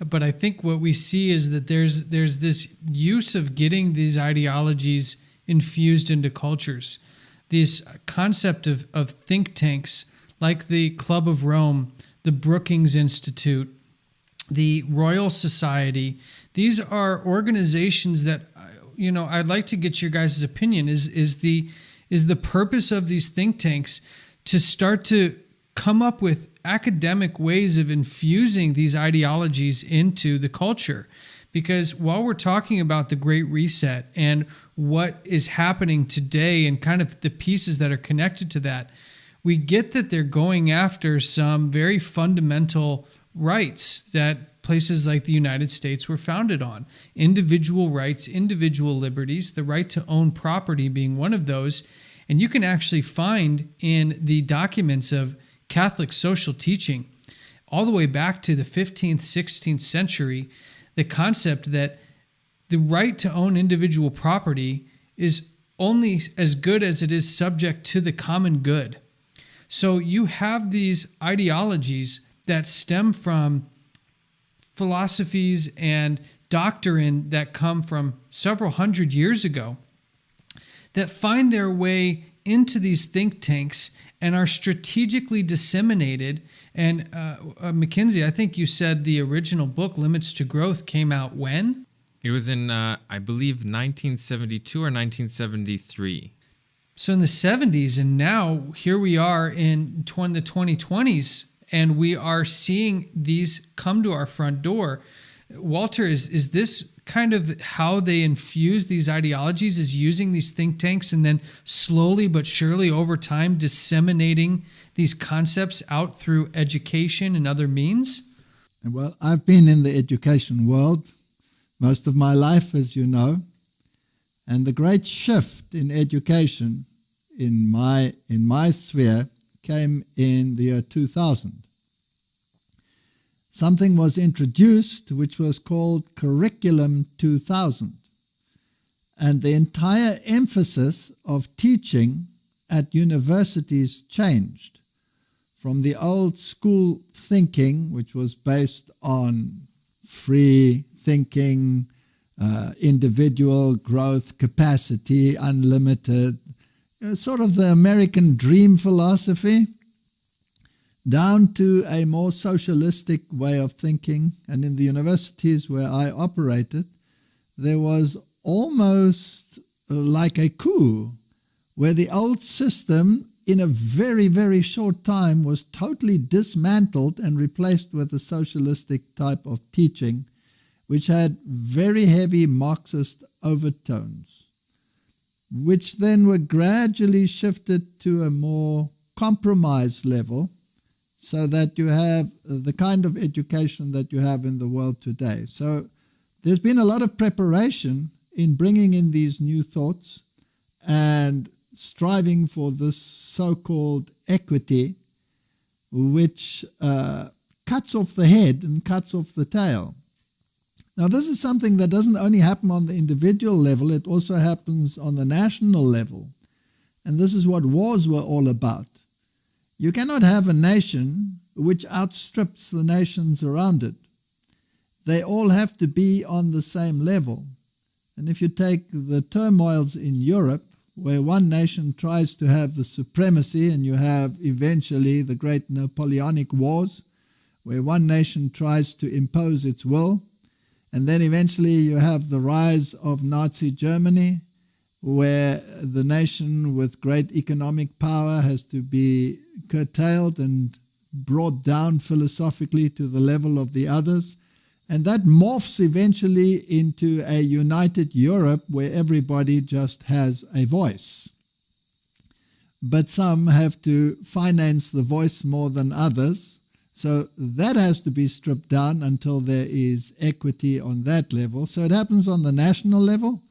But I think what we see is that there's this use of getting these ideologies infused into cultures. This concept of think tanks like the Club of Rome, the Brookings Institute, the Royal Society. These are organizations that, I'd like to get your guys' opinion. Is the purpose of these think tanks to start to come up with academic ways of infusing these ideologies into the culture? Because while we're talking about the Great Reset and what is happening today and kind of the pieces that are connected to that, we get that they're going after some very fundamental rights that places like the United States were founded on. Individual rights, individual liberties, the right to own property being one of those. And you can actually find in the documents of Catholic social teaching, all the way back to the 15th, 16th century, the concept that the right to own individual property is only as good as it is subject to the common good. So you have these ideologies that stem from philosophies and doctrine that come from several hundred years ago that find their way into these think tanks and are strategically disseminated. And Mackenzie, I think you said the original book, Limits to Growth, came out when? It was in, I believe, 1972 or 1973. So in the 70s, and now here we are in the 2020s, and we are seeing these come to our front door. Walter, is this kind of how they infuse these ideologies, is using these think tanks and then slowly but surely over time disseminating these concepts out through education and other means? Well, I've been in the education world most of my life, as you know, and the great shift in education in my sphere came in the year 2000. Something was introduced which was called Curriculum 2000. And the entire emphasis of teaching at universities changed from the old school thinking, which was based on free thinking, individual growth capacity, unlimited, sort of the American dream philosophy, down to a more socialistic way of thinking. And in the universities where I operated, there was almost like a coup, where the old system in a very, very short time was totally dismantled and replaced with a socialistic type of teaching, which had very heavy Marxist overtones, which then were gradually shifted to a more compromised level, so that you have the kind of education that you have in the world today. So there's been a lot of preparation in bringing in these new thoughts and striving for this so-called equity, which cuts off the head and cuts off the tail. Now, this is something that doesn't only happen on the individual level, it also happens on the national level. And this is what wars were all about. You cannot have a nation which outstrips the nations around it. They all have to be on the same level. And if you take the turmoils in Europe, where one nation tries to have the supremacy, and you have eventually the great Napoleonic Wars, where one nation tries to impose its will, and then eventually you have the rise of Nazi Germany, where the nation with great economic power has to be curtailed and brought down philosophically to the level of the others. And that morphs eventually into a united Europe where everybody just has a voice. But some have to finance the voice more than others. So that has to be stripped down until there is equity on that level. So it happens on the national level,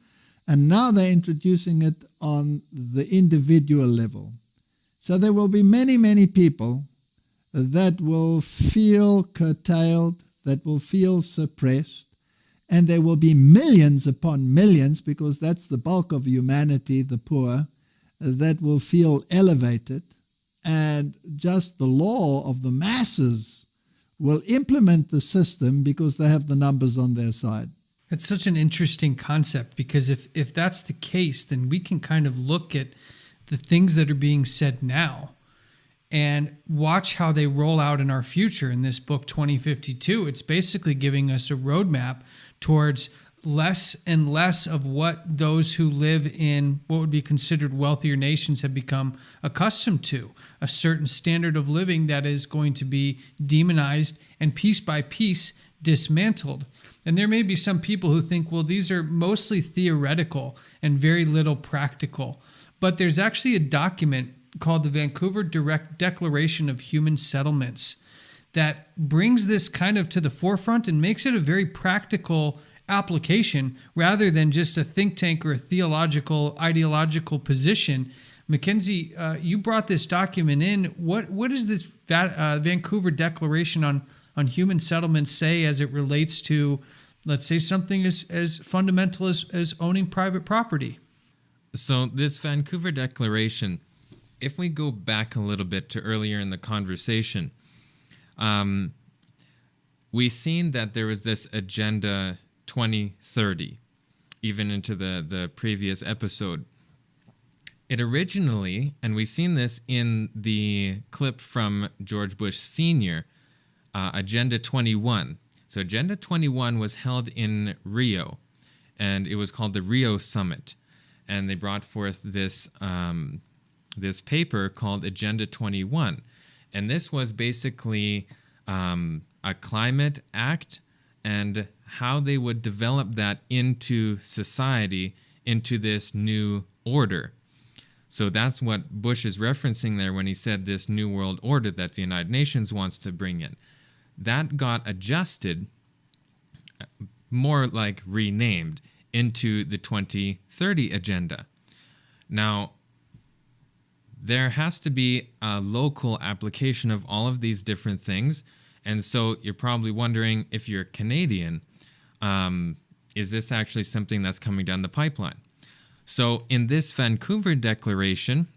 and now they're introducing it on the individual level. So there will be many, many people that will feel curtailed, that will feel suppressed, and there will be millions upon millions, because that's the bulk of humanity, the poor, that will feel elevated. And just the law of the masses will implement the system because they have the numbers on their side. It's such an interesting concept, because if that's the case, then we can kind of look at the things that are being said now and watch how they roll out in our future. In this book, 2052, it's basically giving us a roadmap towards less and less of what those who live in what would be considered wealthier nations have become accustomed to, a certain standard of living that is going to be demonized and piece by piece dismantled. And there may be some people who think, well, these are mostly theoretical and very little practical. But there's actually a document called the Vancouver Declaration of Human Settlements that brings this kind of to the forefront and makes it a very practical application rather than just a think tank or a theological, ideological position. Mackenzie, you brought this document in. What does this Vancouver Declaration on Human Settlements say as it relates to, let's say, something as fundamental as owning private property? So this Vancouver Declaration, if we go back a little bit to earlier in the conversation, we've seen that there was this Agenda 2030, even into the previous episode. It originally, and we've seen this in the clip from George Bush Sr., Agenda 21. So Agenda 21 was held in Rio, and it was called the Rio Summit. And they brought forth this this paper called Agenda 21. And this was basically a climate act and how they would develop that into society, into this new order. So that's what Bush is referencing there when he said this new world order that the United Nations wants to bring in. That got adjusted, more like renamed, into the 2030 agenda. Now, there has to be a local application of all of these different things. And so you're probably wondering, if you're Canadian, is this actually something that's coming down the pipeline? So in this Vancouver Declaration,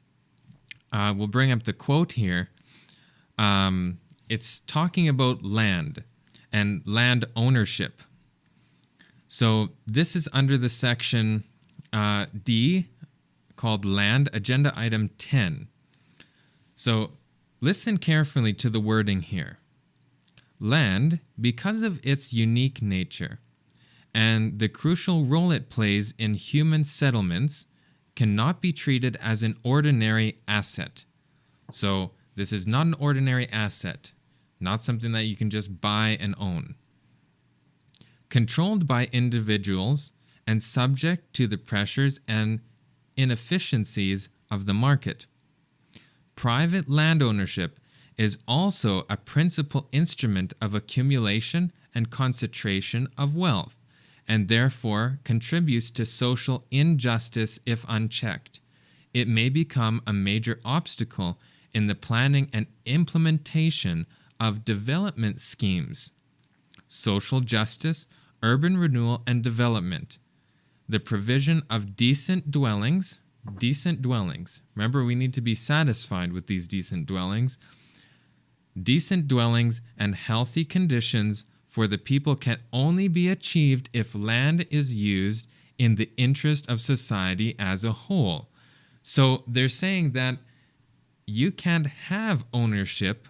we'll bring up the quote here. It's talking about land and land ownership. So this is under the section D, called Land, Agenda Item 10. So listen carefully to the wording here. Land, because of its unique nature and the crucial role it plays in human settlements, cannot be treated as an ordinary asset. So this is not an ordinary asset, not something that you can just buy and own. Controlled by individuals and subject to the pressures and inefficiencies of the market. Private land ownership is also a principal instrument of accumulation and concentration of wealth, and therefore contributes to social injustice if unchecked. It may become a major obstacle in the planning and implementation of development schemes, social justice, urban renewal and development, the provision of decent dwellings. Remember, we need to be satisfied with these decent dwellings and healthy conditions for the people can only be achieved if land is used in the interest of society as a whole. So they're saying that you can't have ownership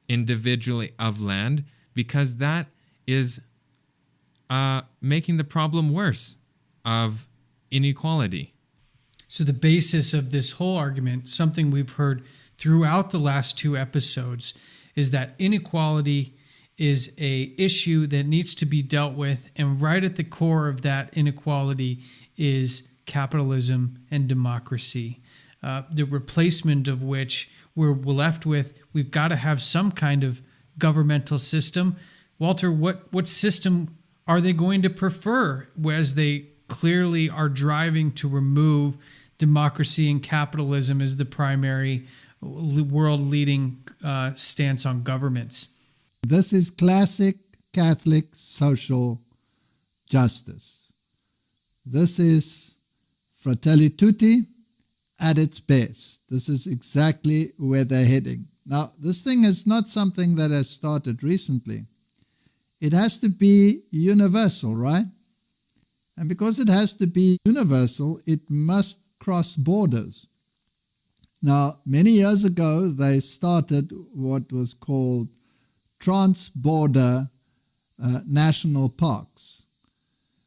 individually of land because that is making the problem worse of inequality. So the basis of this whole argument, something we've heard throughout the last 2 episodes, is that inequality is an issue that needs to be dealt with, and right at the core of that inequality is capitalism and democracy, the replacement of which we're left with. We've got to have some kind of governmental system. Walter, what system are they going to prefer, as they clearly are driving to remove democracy and capitalism as the primary world-leading stance on governments? This is classic Catholic social justice. This is Fratelli Tutti at its best. This is exactly where they're heading. Now, this thing is not something that has started recently. It has to be universal, right? And because it has to be universal, it must cross borders. Now, many years ago, they started what was called trans-border national parks.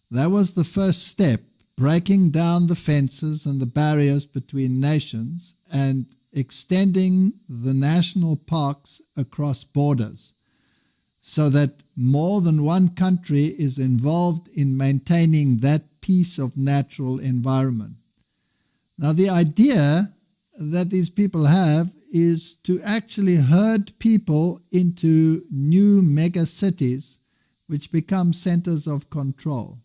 That was the first step, breaking down the fences and the barriers between nations and extending the national parks across borders so that more than one country is involved in maintaining that piece of natural environment. Now, the idea that these people have is to actually herd people into new mega cities which become centers of control,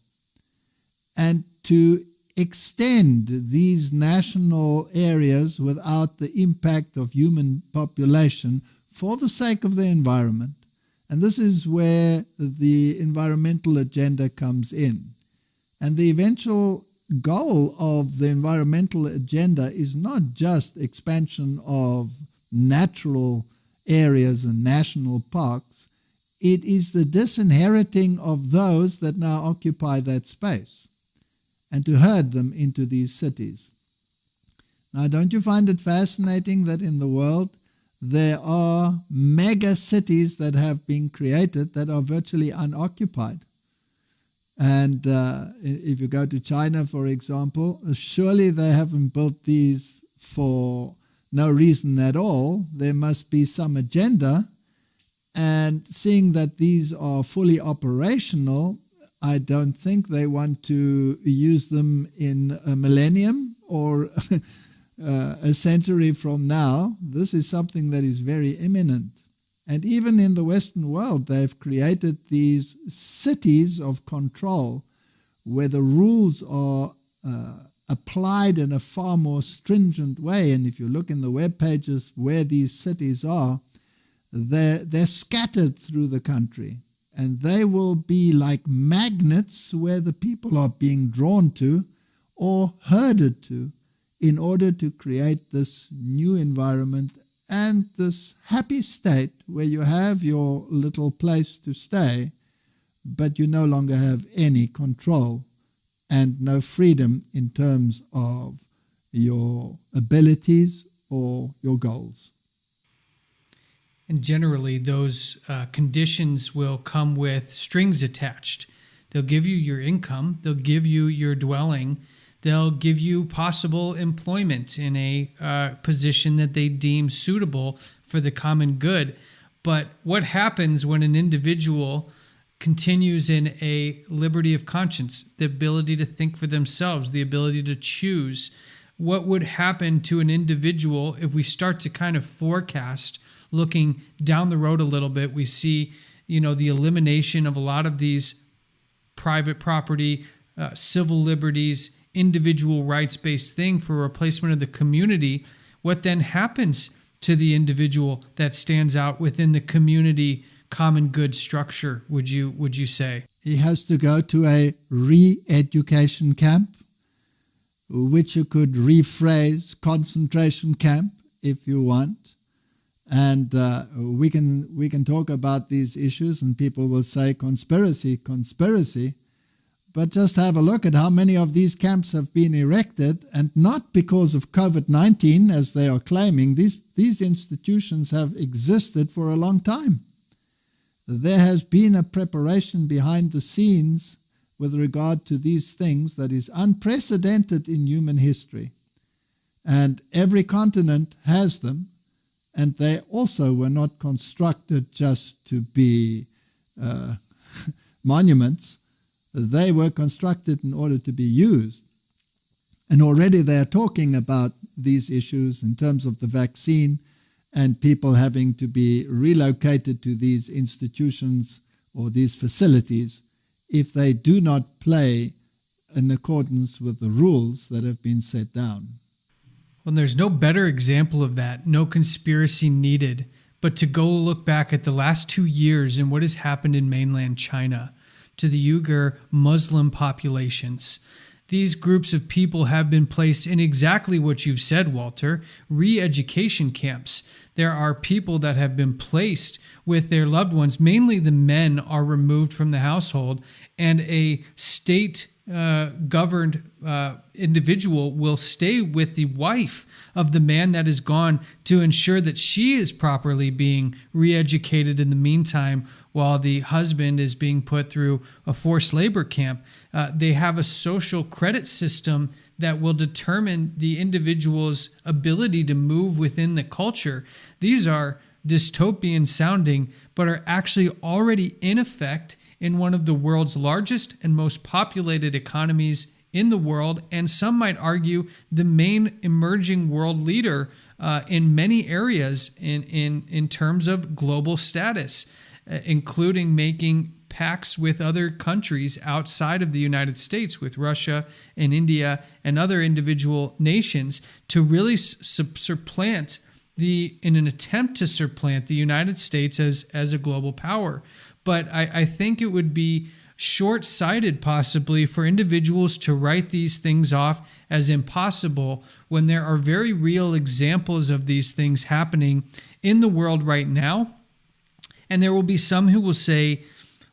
and to extend these national areas without the impact of human population for the sake of the environment. And this is where the environmental agenda comes in. And the eventual goal of the environmental agenda is not just expansion of natural areas and national parks. It is the disinheriting of those that now occupy that space and to herd them into these cities. Now, don't you find it fascinating that in the world there are mega cities that have been created that are virtually unoccupied? And if you go to China, for example, surely they haven't built these for no reason at all. There must be some agenda. And seeing that these are fully operational, I don't think they want to use them in a millennium or a century from now. This is something that is very imminent. And even in the Western world, they've created these cities of control where the rules are applied in a far more stringent way. And if you look in the web pages where these cities are, they're scattered through the country. And they will be like magnets where the people are being drawn to or herded to in order to create this new environment and this happy state where you have your little place to stay, but you no longer have any control and no freedom in terms of your abilities or your goals. And generally, those conditions will come with strings attached. They'll give you your income, they'll give you your dwelling, they'll give you possible employment in a position that they deem suitable for the common good. But what happens when an individual continues in a liberty of conscience, the ability to think for themselves, the ability to choose? What would happen to an individual if we start to kind of forecast, looking down the road a little bit? We see, the elimination of a lot of these private property, civil liberties, individual rights-based thing for replacement of the community. What then happens to the individual that stands out within the community common good structure, would you say? He has to go to a re-education camp, which you could rephrase concentration camp if you want. And we can talk about these issues, and people will say conspiracy. but just have a look at how many of these camps have been erected, and not because of COVID-19, as they are claiming. These institutions have existed for a long time. There has been a preparation behind the scenes with regard to these things that is unprecedented in human history. And every continent has them, and they also were not constructed just to be monuments. They were constructed in order to be used. And already they are talking about these issues in terms of the vaccine and people having to be relocated to these institutions or these facilities if they do not play in accordance with the rules that have been set down. Well, there's no better example of that, no conspiracy needed, but to go look back at the last 2 years and what has happened in mainland China to the Uyghur Muslim populations. These groups of people have been placed in exactly what you've said, Walter, re-education camps. There are people that have been placed with their loved ones. Mainly the men are removed from the household, and a state governed individual will stay with the wife of the man that is gone to ensure that she is properly being re-educated in the meantime while the husband is being put through a forced labor camp. They have a social credit system that will determine the individual's ability to move within the culture. These are dystopian sounding, but are actually already in effect in one of the world's largest and most populated economies in the world, and some might argue the main emerging world leader in many areas in terms of global status, including making pacts with other countries outside of the United States, with Russia and India and other individual nations, to really supplant in an attempt to supplant the United States as a global power. But I think it would be short-sighted possibly for individuals to write these things off as impossible when there are very real examples of these things happening in the world right now. And there will be some who will say,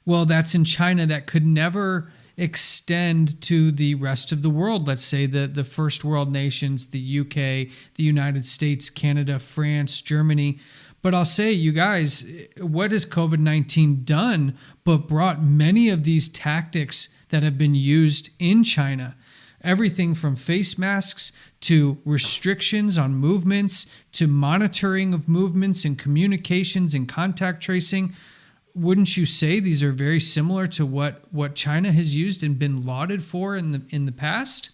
well, that's in China. That could never extend to the rest of the world. Let's say the first world nations, the UK, the United States, Canada, France, Germany. But I'll say, you guys, what has COVID-19 done but brought many of these tactics that have been used in China? Everything from face masks to restrictions on movements to monitoring of movements and communications and contact tracing. Wouldn't you say these are very similar to what China has used and been lauded for in the past?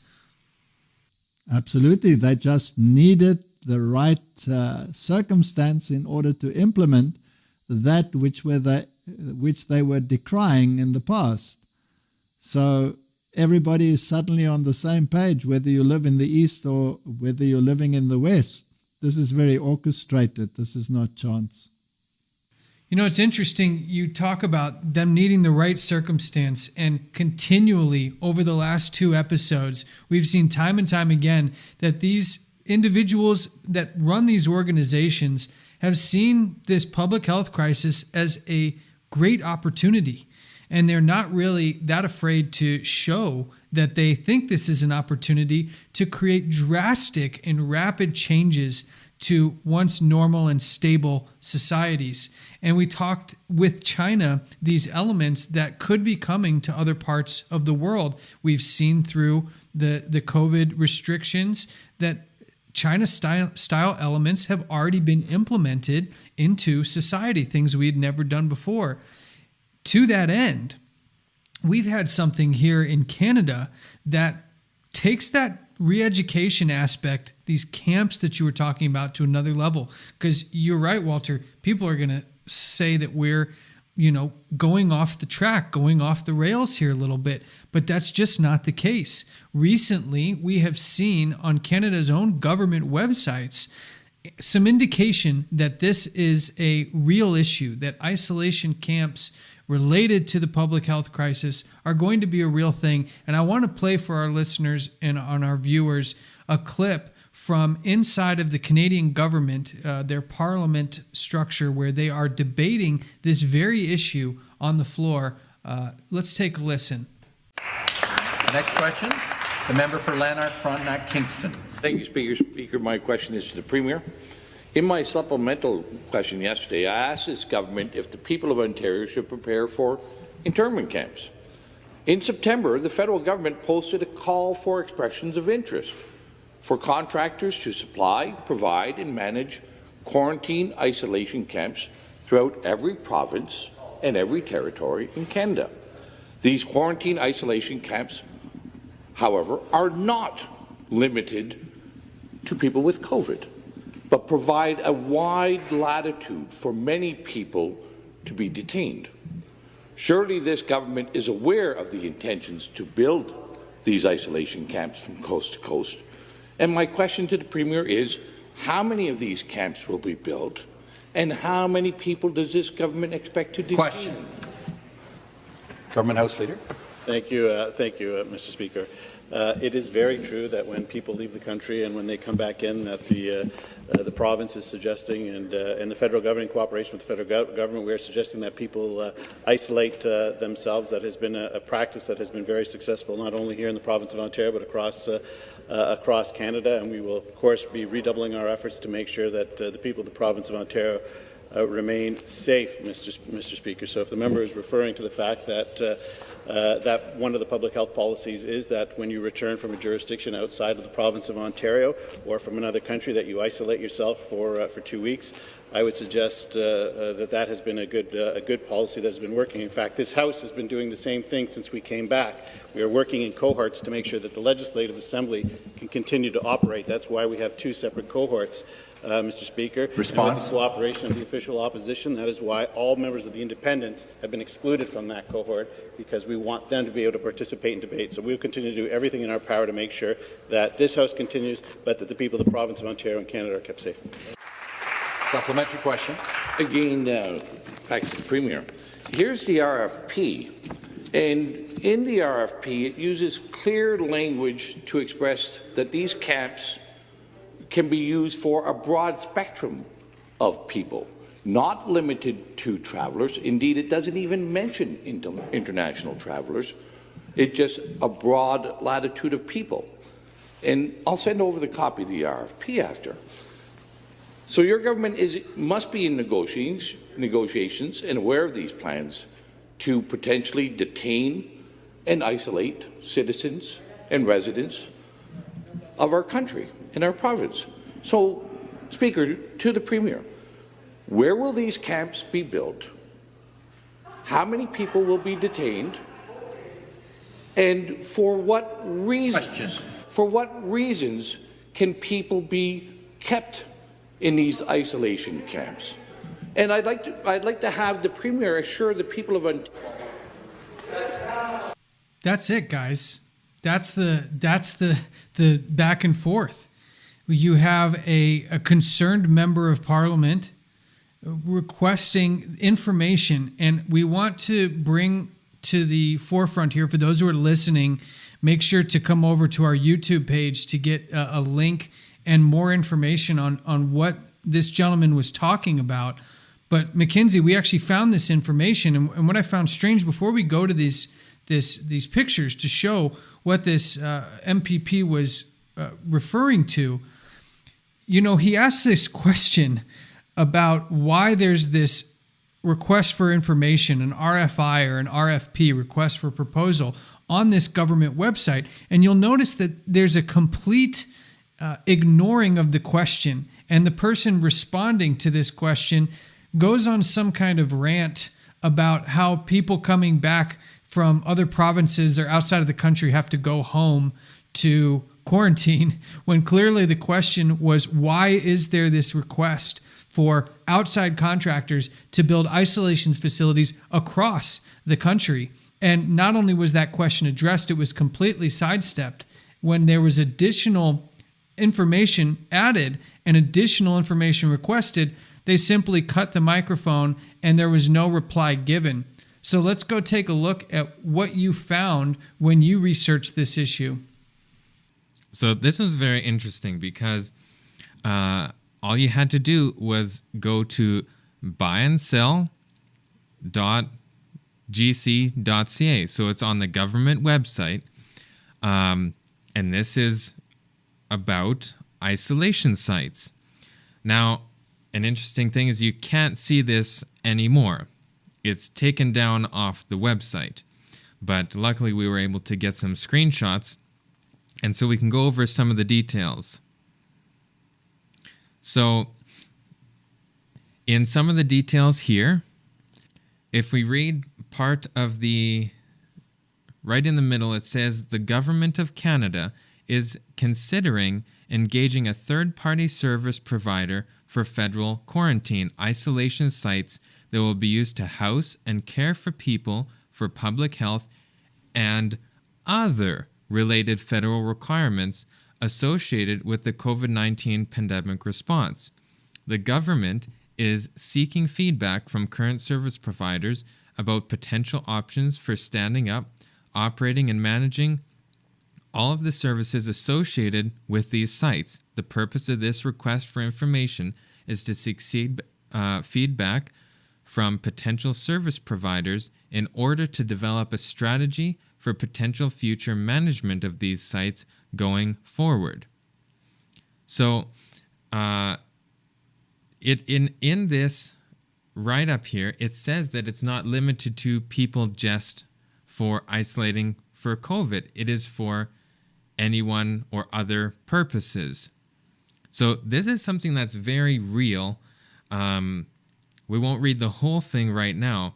Absolutely. They just needed the right circumstance in order to implement that which they were decrying in the past. So everybody is suddenly on the same page, whether you live in the East or whether you're living in the West. This is very orchestrated. This is not chance. You know, it's interesting. You talk about them needing the right circumstance, and continually over the last 2 episodes, we've seen time and time again that these individuals that run these organizations have seen this public health crisis as a great opportunity. And they're not really that afraid to show that they think this is an opportunity to create drastic and rapid changes to once normal and stable societies. And we talked with China, these elements that could be coming to other parts of the world. We've seen through the COVID restrictions that China style elements have already been implemented into society, things we had never done before. To that end, we've had something here in Canada that takes that re-education aspect, these camps that you were talking about, to another level. Because you're right, Walter, people are going to say that we're, going off the track, going off the rails here a little bit, but that's just not the case. Recently, we have seen on Canada's own government websites some indication that this is a real issue, that isolation camps related to the public health crisis are going to be a real thing. And I want to play for our listeners and on our viewers a clip from inside of the Canadian government, their parliament structure, where they are debating this very issue on the floor. Let's take a listen. Next question, the member for Lanark, Frontenac, Kingston. Thank you, Speaker. My question is to the Premier. In my supplemental question yesterday, I asked this government if the people of Ontario should prepare for internment camps. In September, the federal government posted a call for expressions of interest for contractors to supply, provide, and manage quarantine isolation camps throughout every province and every territory in Canada. These quarantine isolation camps, however, are not limited to people with COVID, but provide a wide latitude for many people to be detained. Surely this government is aware of the intentions to build these isolation camps from coast to coast. And my question to the Premier is, how many of these camps will be built, and how many people does this government expect to detain? Question. Government House Leader. Thank you, Mr. Speaker. It is very true that when people leave the country and when they come back in, that the province is suggesting, and the federal government, in cooperation with the federal government, we are suggesting that people isolate themselves. That has been a practice that has been very successful, not only here in the province of Ontario, but across Canada. And we will, of course, be redoubling our efforts to make sure that the people of the province of Ontario remain safe, Mr. Speaker. So if the member is referring to the fact that that one of the public health policies is that when you return from a jurisdiction outside of the province of Ontario or from another country, that you isolate yourself for 2 weeks, I would suggest that has been a good policy that has been working. In fact, this House has been doing the same thing since we came back. We are working in cohorts to make sure that the Legislative Assembly can continue to operate. That's why we have 2 separate cohorts, Mr. Speaker. Response. With the cooperation of the official opposition, that is why all members of the Independents have been excluded from that cohort, because we want them to be able to participate in debate. So we will continue to do everything in our power to make sure that this House continues, but that the people of the province of Ontario and Canada are kept safe. Supplementary question. Again, back to the Premier. Here's the RFP, and in the RFP it uses clear language to express that these camps can be used for a broad spectrum of people, not limited to travellers. Indeed, it doesn't even mention international travellers. It's just a broad latitude of people. And I'll send over the copy of the RFP after. So your government must be in negotiations and aware of these plans to potentially detain and isolate citizens and residents of our country and our province. So, Speaker, to the Premier, where will these camps be built? How many people will be detained? And for what reasons? Question. For what reasons can people be kept in these isolation camps? And I'd like to have the Premier assure the people of Ontario. That's it, guys. That's the back and forth. You have a concerned member of Parliament requesting information, and we want to bring to the forefront here, for those who are listening, make sure to come over to our YouTube page to get a link and more information on what this gentleman was talking about. But Mackenzie, we actually found this information, and what I found strange, before we go to these pictures to show what this MPP was referring to, he asked this question about why there's this request for information, an RFI or an RFP, request for proposal, on this government website. And you'll notice that there's a complete ignoring of the question. And the person responding to this question goes on some kind of rant about how people coming back from other provinces or outside of the country have to go home to quarantine, when clearly the question was, why is there this request for outside contractors to build isolation facilities across the country? And not only was that question addressed, it was completely sidestepped when there was additional information added and additional information requested. They simply cut the microphone and there was no reply given. So let's go take a look at what you found when you researched this issue. So this was very interesting because all you had to do was go to buyandsell.gc.ca. So it's on the government website. And this is about isolation sites. Now, an interesting thing is you can't see this anymore. It's taken down off the website. But luckily we were able to get some screenshots, and so we can go over some of the details. So, in some of the details here, if we read part of right in the middle, it says the Government of Canada is considering engaging a third-party service provider for federal quarantine isolation sites that will be used to house and care for people for public health and other related federal requirements associated with the COVID-19 pandemic response. The government is seeking feedback from current service providers about potential options for standing up, operating, and managing all of the services associated with these sites. The purpose of this request for information is to seek feedback from potential service providers in order to develop a strategy for potential future management of these sites going forward. So, in this write-up here, it says that it's not limited to people just for isolating for COVID. It is for anyone or other purposes. So this is something that's very real. We won't read the whole thing right now,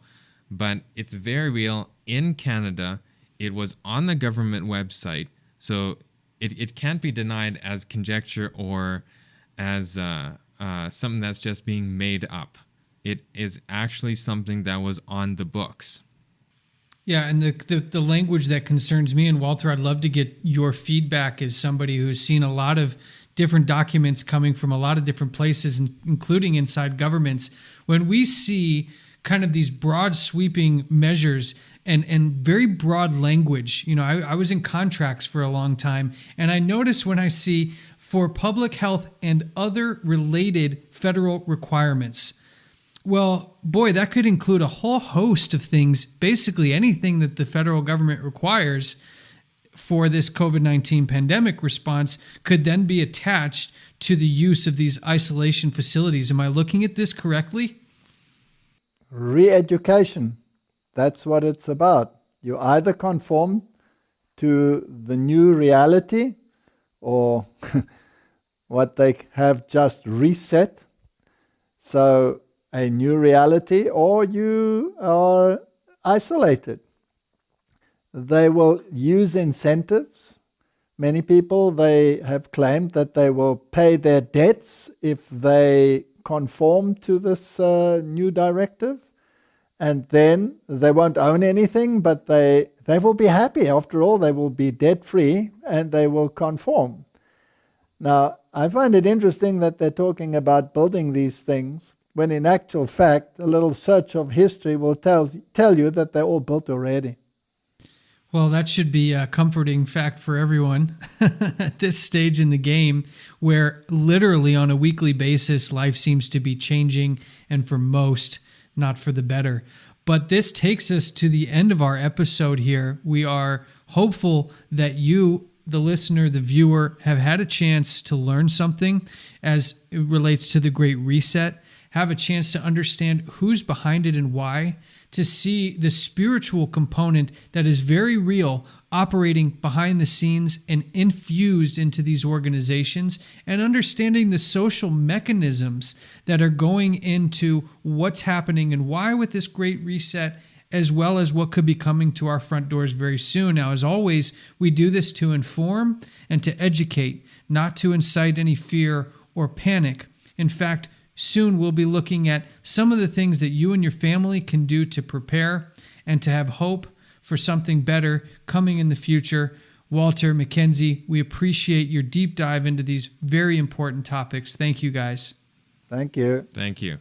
but it's very real in Canada. It was on the government website, so it can't be denied as conjecture or as something that's just being made up. It is actually something that was on the books. Yeah, and the language that concerns me, and Walter, I'd love to get your feedback as somebody who's seen a lot of different documents coming from a lot of different places, including inside governments. When we see kind of these broad sweeping measures and very broad language, I was in contracts for a long time, and I notice when I see for public health and other related federal requirements, well, boy, that could include a whole host of things, basically anything that the federal government requires for this COVID-19 pandemic response could then be attached to the use of these isolation facilities. Am I looking at this correctly? Re-education, that's what it's about. You either conform to the new reality or what they have just reset. So a new reality, or you are isolated. They will use incentives. Many people, they have claimed that they will pay their debts if they conform to this new directive, and then they won't own anything, but they will be happy. After all, they will be debt-free and they will conform. Now, I find it interesting that they're talking about building these things, when in actual fact, a little search of history will tell you that they're all built already. Well, that should be a comforting fact for everyone at this stage in the game, where literally on a weekly basis, life seems to be changing, and for most, not for the better. But this takes us to the end of our episode here. We are hopeful that you, the listener, the viewer, have had a chance to learn something as it relates to the Great Reset, have a chance to understand who's behind it and why, to see the spiritual component that is very real operating behind the scenes and infused into these organizations, and understanding the social mechanisms that are going into what's happening and why with this Great Reset, as well as what could be coming to our front doors very soon. Now, as always, we do this to inform and to educate, not to incite any fear or panic. In fact, soon we'll be looking at some of the things that you and your family can do to prepare and to have hope for something better coming in the future. Walter, Mackenzie, we appreciate your deep dive into these very important topics. Thank you, guys. Thank you. Thank you.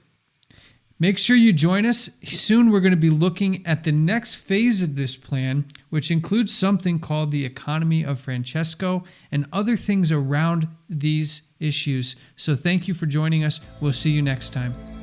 Make sure you join us. Soon we're going to be looking at the next phase of this plan, which includes something called the economy of Francesco and other things around these issues. So thank you for joining us. We'll see you next time.